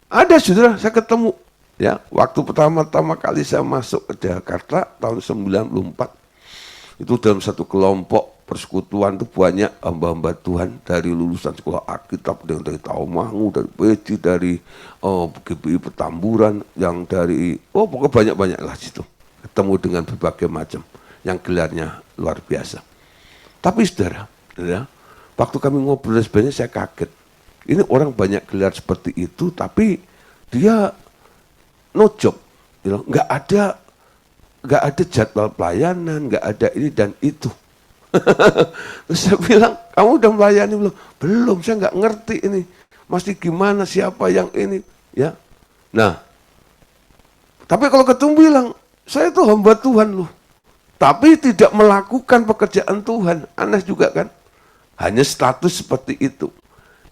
Ada saudara, saya ketemu, ya, waktu pertama-tama kali saya masuk ke Jakarta tahun 94, itu dalam satu kelompok persekutuan itu banyak hamba-hamba Tuhan dari lulusan sekolah Alkitab, dari Taumangu, dari PJ, dari GBI Petamburan, yang dari pokoknya banyak-banyak lah situ. Ketemu dengan berbagai macam yang gelarnya luar biasa. Tapi saudara, ya, waktu kami ngobrol sebenarnya saya kaget. Ini orang banyak gelar seperti itu, tapi dia no job, nggak ada jadwal pelayanan, nggak ada ini dan itu. Terus saya bilang, kamu udah melayani belum? Belum, saya nggak ngerti ini. Masih gimana, siapa yang ini, ya. Nah, tapi kalau ketemu bilang, saya itu hamba Tuhan loh, tapi tidak melakukan pekerjaan Tuhan, aneh juga kan? Hanya status seperti itu.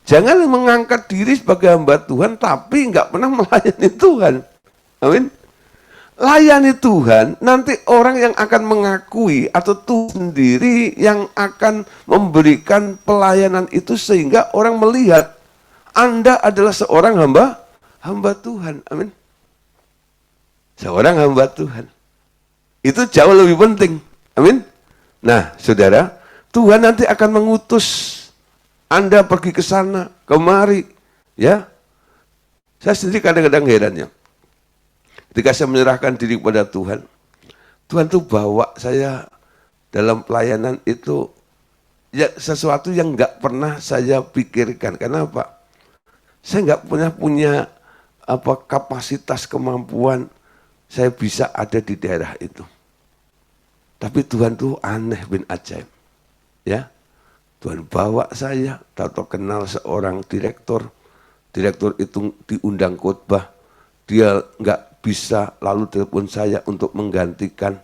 Jangan mengangkat diri sebagai hamba Tuhan, tapi nggak pernah melayani Tuhan. Amin. Layani Tuhan, nanti orang yang akan mengakui atau Tuhan sendiri yang akan memberikan pelayanan itu sehingga orang melihat Anda adalah seorang hamba Tuhan. Amin. Seorang hamba Tuhan. Itu jauh lebih penting. Amin. Nah, saudara, Tuhan nanti akan mengutus Anda pergi ke sana, kemari, ya. Saya sendiri kadang-kadang herannya. Ketika saya menyerahkan diri kepada Tuhan, Tuhan tuh bawa saya dalam pelayanan itu ya sesuatu yang nggak pernah saya pikirkan. Kenapa? Saya nggak punya kapasitas kemampuan saya bisa ada di daerah itu. Tapi Tuhan tuh aneh bin ajaib, ya. Tuhan bawa saya, tahu kenal seorang direktur itu diundang khotbah, dia nggak bisa lalu telepon saya untuk menggantikan,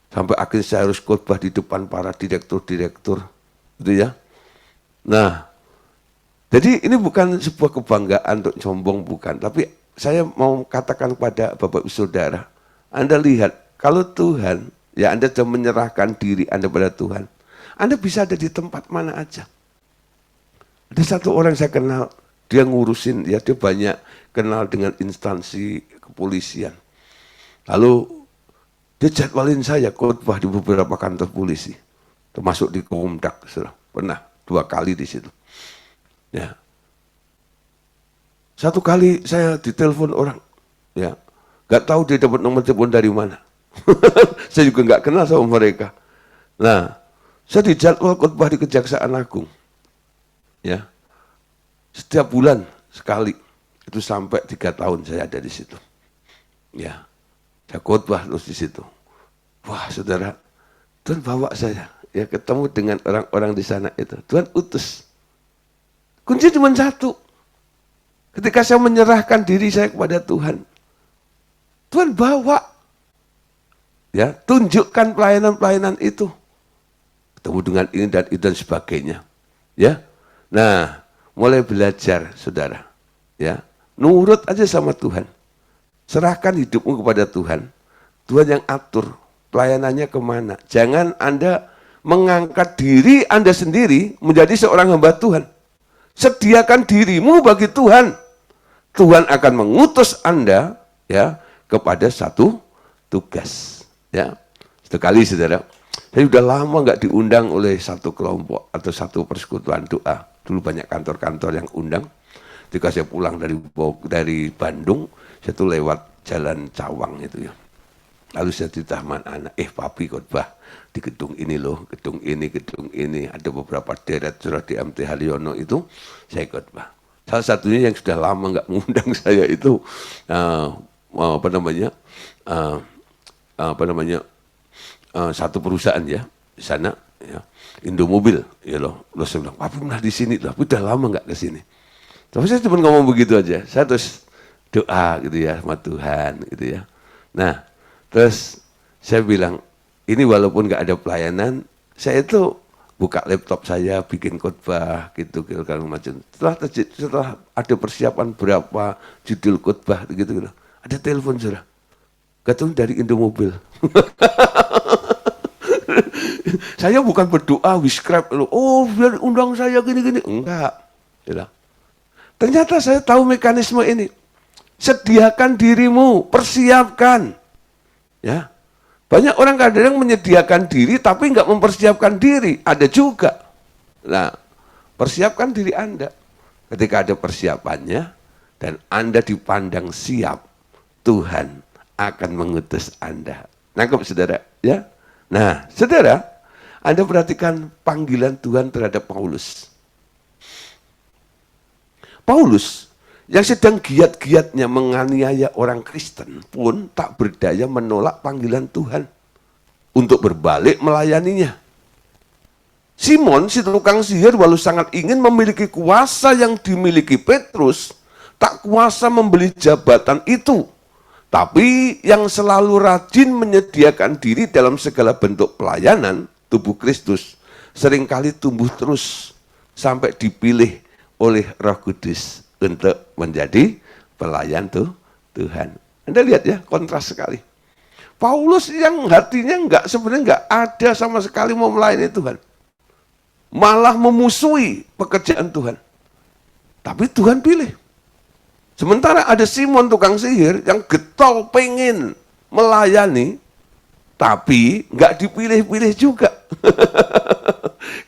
sampai akhirnya saya harus khotbah di depan para direktur, gitu ya. Nah, jadi ini bukan sebuah kebanggaan untuk sombong, bukan, tapi saya mau katakan kepada Bapak Ibu Saudara, Anda lihat, kalau Tuhan, ya Anda sudah menyerahkan diri Anda pada Tuhan, Anda bisa ada di tempat mana aja. Ada satu orang saya kenal, dia ngurusin, ya dia banyak kenal dengan instansi kepolisian. Lalu dia jadwalin saya khotbah di beberapa kantor polisi, termasuk di Komdak, pernah 2 kali di situ. Ya, satu kali saya ditelepon orang, ya, nggak tahu dia dapat nomor telepon dari mana. Saya juga nggak kenal sama mereka. Nah, saya dijadwal khotbah di Kejaksaan Agung, ya, setiap bulan sekali, itu sampai 3 tahun saya ada di situ, ya, saya khotbah terus di situ. Wah, saudara, Tuhan bawa saya, ya, ketemu dengan orang-orang di sana itu. Tuhan utus. Kunci cuma satu. Ketika saya menyerahkan diri saya kepada Tuhan, Tuhan bawa, ya, tunjukkan pelayanan-pelayanan itu. Ketemu dengan ini dan itu dan sebagainya, ya. Nah, mulai belajar, saudara, ya, nurut aja sama Tuhan, serahkan hidupmu kepada Tuhan. Tuhan yang atur pelayanannya kemana. Jangan Anda mengangkat diri Anda sendiri menjadi seorang hamba Tuhan. Sediakan dirimu bagi Tuhan. Tuhan akan mengutus Anda, ya, kepada satu tugas, ya. Sekali, saudara, saya sudah lama nggak diundang oleh satu kelompok atau satu persekutuan doa. Dulu banyak kantor-kantor yang undang. Ketika saya pulang dari Bandung, saya tuh lewat Jalan Cawang itu, ya. Lalu saya di Taman Anak, papi khotbah di gedung ini loh, gedung ini. Ada beberapa deret surah di MT Haryono itu, saya khotbah. Salah satunya yang sudah lama nggak mengundang saya itu, satu perusahaan, ya, di sana, ya, Indomobil, ya loh. Lalu saya bilang, papi pernah di sini, tapi udah lama nggak ke sini. Tapi saya cuma ngomong begitu aja, saya terus doa gitu ya sama Tuhan gitu ya. Nah, terus saya bilang, ini walaupun nggak ada pelayanan, saya itu buka laptop saya, bikin khotbah gitu kalau macam. Setelah ada persiapan berapa judul khotbah gitu, ada telepon saudara. Katanya dari Indomobil. Saya bukan berdoa, wiskrap, oh biar undang saya gini-gini. Enggak. Ya. Ternyata saya tahu mekanisme ini. Sediakan dirimu, persiapkan. Ya. Banyak orang kadang menyediakan diri tapi enggak mempersiapkan diri. Ada juga. Nah, persiapkan diri Anda. Ketika ada persiapannya dan Anda dipandang siap, Tuhan akan mengutus Anda. Nangkep saudara? Ya. Nah, saudara, Anda perhatikan panggilan Tuhan terhadap Paulus. Paulus yang sedang giat-giatnya menganiaya orang Kristen pun tak berdaya menolak panggilan Tuhan untuk berbalik melayaninya. Simon, si tukang sihir, walau sangat ingin memiliki kuasa yang dimiliki Petrus, tak kuasa membeli jabatan itu. Tapi yang selalu rajin menyediakan diri dalam segala bentuk pelayanan tubuh Kristus, seringkali tumbuh terus sampai dipilih oleh Roh Kudus untuk menjadi pelayan Tuhan. Anda lihat ya, kontras sekali. Paulus yang hatinya sebenarnya nggak ada sama sekali mau melayani Tuhan. Malah memusuhi pekerjaan Tuhan. Tapi Tuhan pilih. Sementara ada Simon tukang sihir yang getol pengen melayani, tapi nggak dipilih-pilih juga.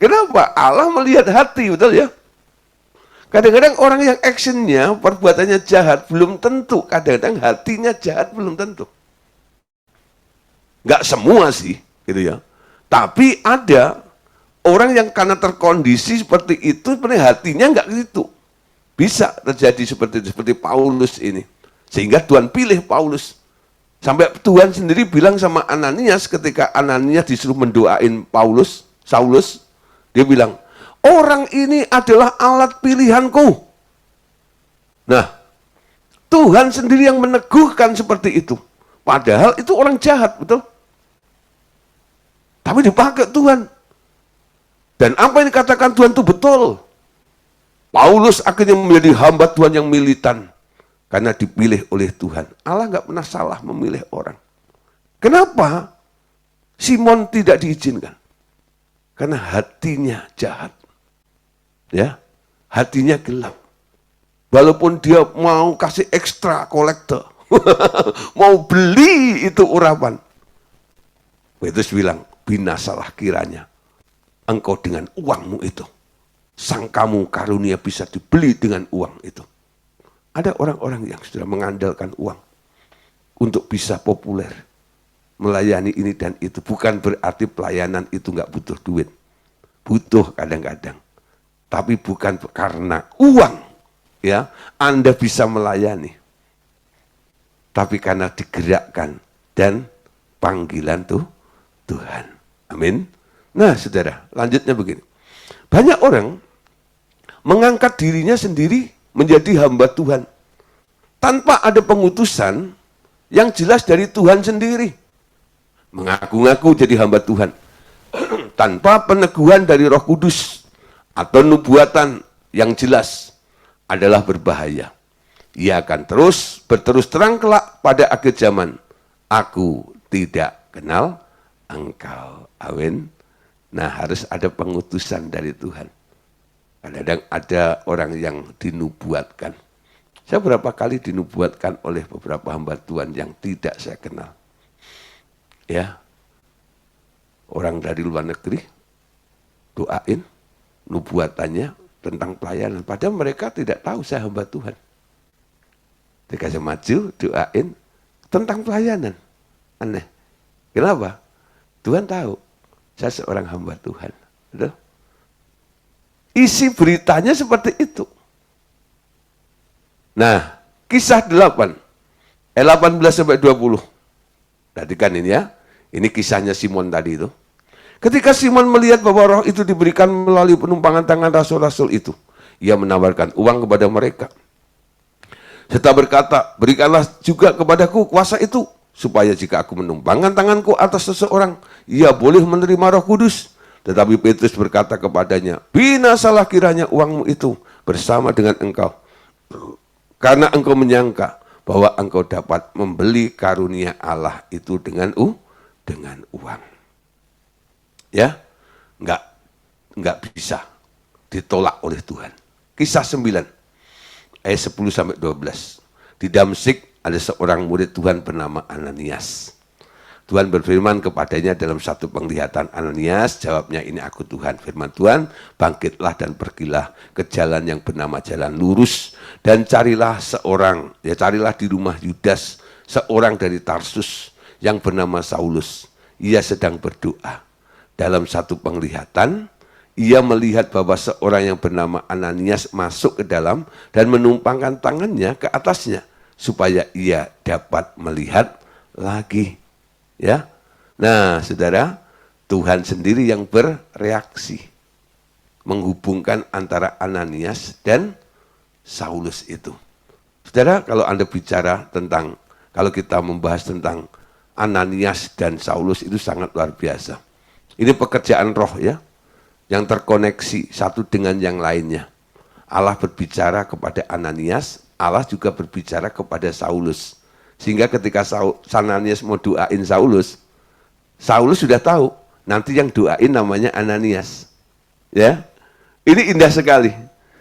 Kenapa? Allah melihat hati, betul ya? Kadang-kadang orang yang actionnya, perbuatannya jahat, belum tentu. Kadang-kadang hatinya jahat, belum tentu. Nggak semua sih, gitu ya. Tapi ada orang yang karena terkondisi seperti itu, sebenarnya hatinya nggak gitu. Bisa terjadi seperti Paulus ini. Sehingga Tuhan pilih Paulus. Sampai Tuhan sendiri bilang sama Ananias ketika Ananias disuruh mendoain Saulus, dia bilang, orang ini adalah alat pilihanku. Nah, Tuhan sendiri yang meneguhkan seperti itu. Padahal itu orang jahat, betul? Tapi dipakai Tuhan. Dan apa yang dikatakan Tuhan itu betul. Paulus akhirnya menjadi hamba Tuhan yang militan. Karena dipilih oleh Tuhan. Allah nggak pernah salah memilih orang. Kenapa Simon tidak diizinkan? Karena hatinya jahat. Ya, hatinya gelap. Walaupun dia mau kasih ekstra kolektor, mau beli itu urapan. Petrus bilang, binasalah kiranya engkau dengan uangmu itu. Sangkamu karunia bisa dibeli dengan uang itu. Ada orang-orang yang sudah mengandalkan uang untuk bisa populer, melayani ini dan itu. Bukan berarti pelayanan itu nggak butuh duit. Butuh kadang-kadang. Tapi bukan karena uang, ya, Anda bisa melayani. Tapi karena digerakkan dan panggilan Tuhan. Amin. Nah, saudara, lanjutnya begini. Banyak orang mengangkat dirinya sendiri menjadi hamba Tuhan. Tanpa ada pengutusan yang jelas dari Tuhan sendiri. Mengaku-ngaku jadi hamba Tuhan. Tanpa peneguhan dari Roh Kudus. Atau nubuatan yang jelas adalah berbahaya. Ia akan berterus terang kelak pada akhir zaman. Aku tidak kenal engkau. Amin. Nah, harus ada pengutusan dari Tuhan. Kadang-kadang ada orang yang dinubuatkan. Saya berapa kali dinubuatkan oleh beberapa hamba Tuhan yang tidak saya kenal. Ya. Orang dari luar negeri doain nubuatannya tentang pelayanan. Padahal mereka tidak tahu saya hamba Tuhan. Ketika saya maju, doain tentang pelayanan. Aneh. Kenapa? Tuhan tahu saya seorang hamba Tuhan. Betul? Isi beritanya seperti itu. Nah, kisah 8. 18-20. Perhatikan ini ya. Ini kisahnya Simon tadi itu. Ketika Simon melihat bahwa roh itu diberikan melalui penumpangan tangan rasul-rasul itu, ia menawarkan uang kepada mereka. Serta berkata, berikanlah juga kepadaku kuasa itu, supaya jika aku menumpangkan tanganku atas seseorang, ia boleh menerima Roh Kudus. Tetapi Petrus berkata kepadanya, binasalah kiranya uangmu itu bersama dengan engkau, karena engkau menyangka bahwa engkau dapat membeli karunia Allah itu dengan uang. Ya, enggak bisa ditolak oleh Tuhan. Kisah 9 ayat 10 sampai 12. Di Damsyik ada seorang murid Tuhan bernama Ananias. Tuhan berfirman kepadanya dalam satu penglihatan, Ananias, jawabnya, ini aku Tuhan. Firman Tuhan, bangkitlah dan pergilah ke jalan yang bernama jalan lurus, dan carilah di rumah Yudas, seorang dari Tarsus yang bernama Saulus. Ia sedang berdoa. Dalam satu penglihatan, ia melihat bahwa seorang yang bernama Ananias masuk ke dalam dan menumpangkan tangannya ke atasnya, supaya ia dapat melihat lagi. Ya, nah saudara, Tuhan sendiri yang bereaksi menghubungkan antara Ananias dan Saulus itu. Saudara, kalau Anda bicara tentang, kalau kita membahas tentang Ananias dan Saulus, itu sangat luar biasa. Ini pekerjaan roh ya, yang terkoneksi satu dengan yang lainnya. Allah berbicara kepada Ananias, Allah juga berbicara kepada Saulus. Sehingga ketika Ananias mau doain Saulus sudah tahu, nanti yang doain namanya Ananias. Ya, ini indah sekali.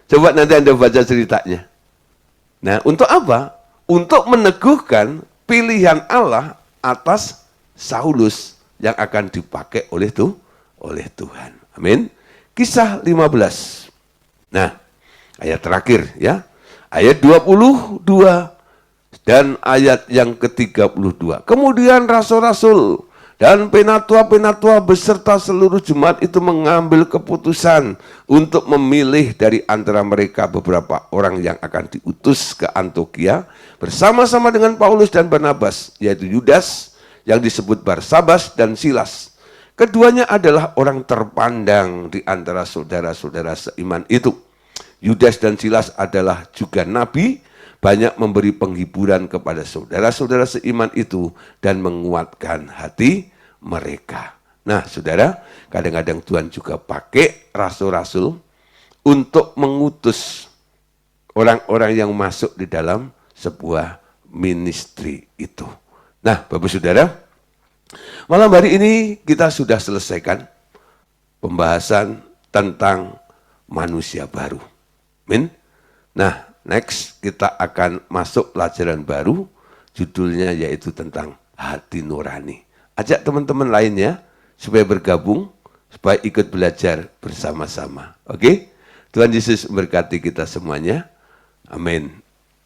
Coba nanti Anda baca ceritanya. Nah, untuk apa? Untuk meneguhkan pilihan Allah atas Saulus yang akan dipakai oleh Tuhan. Amin. Kisah 15. Nah, ayat terakhir ya. Ayat 22 dan ayat yang ke-32. Kemudian rasul-rasul dan penatua-penatua beserta seluruh jemaat itu mengambil keputusan untuk memilih dari antara mereka beberapa orang yang akan diutus ke Antiokhia bersama-sama dengan Paulus dan Barnabas, yaitu Yudas yang disebut Barsabas dan Silas. Keduanya adalah orang terpandang di antara saudara-saudara seiman itu. Yudas dan Silas adalah juga nabi, banyak memberi penghiburan kepada saudara-saudara seiman itu dan menguatkan hati mereka. Nah, saudara, kadang-kadang Tuhan juga pakai rasul-rasul untuk mengutus orang-orang yang masuk di dalam sebuah ministry itu. Nah, Bapak Saudara, malam hari ini kita sudah selesaikan pembahasan tentang manusia baru. Amin. Nah, next kita akan masuk pelajaran baru, judulnya yaitu tentang hati nurani. Ajak teman-teman lainnya supaya bergabung, supaya ikut belajar bersama-sama. Oke? Tuhan Yesus memberkati kita semuanya. Amin.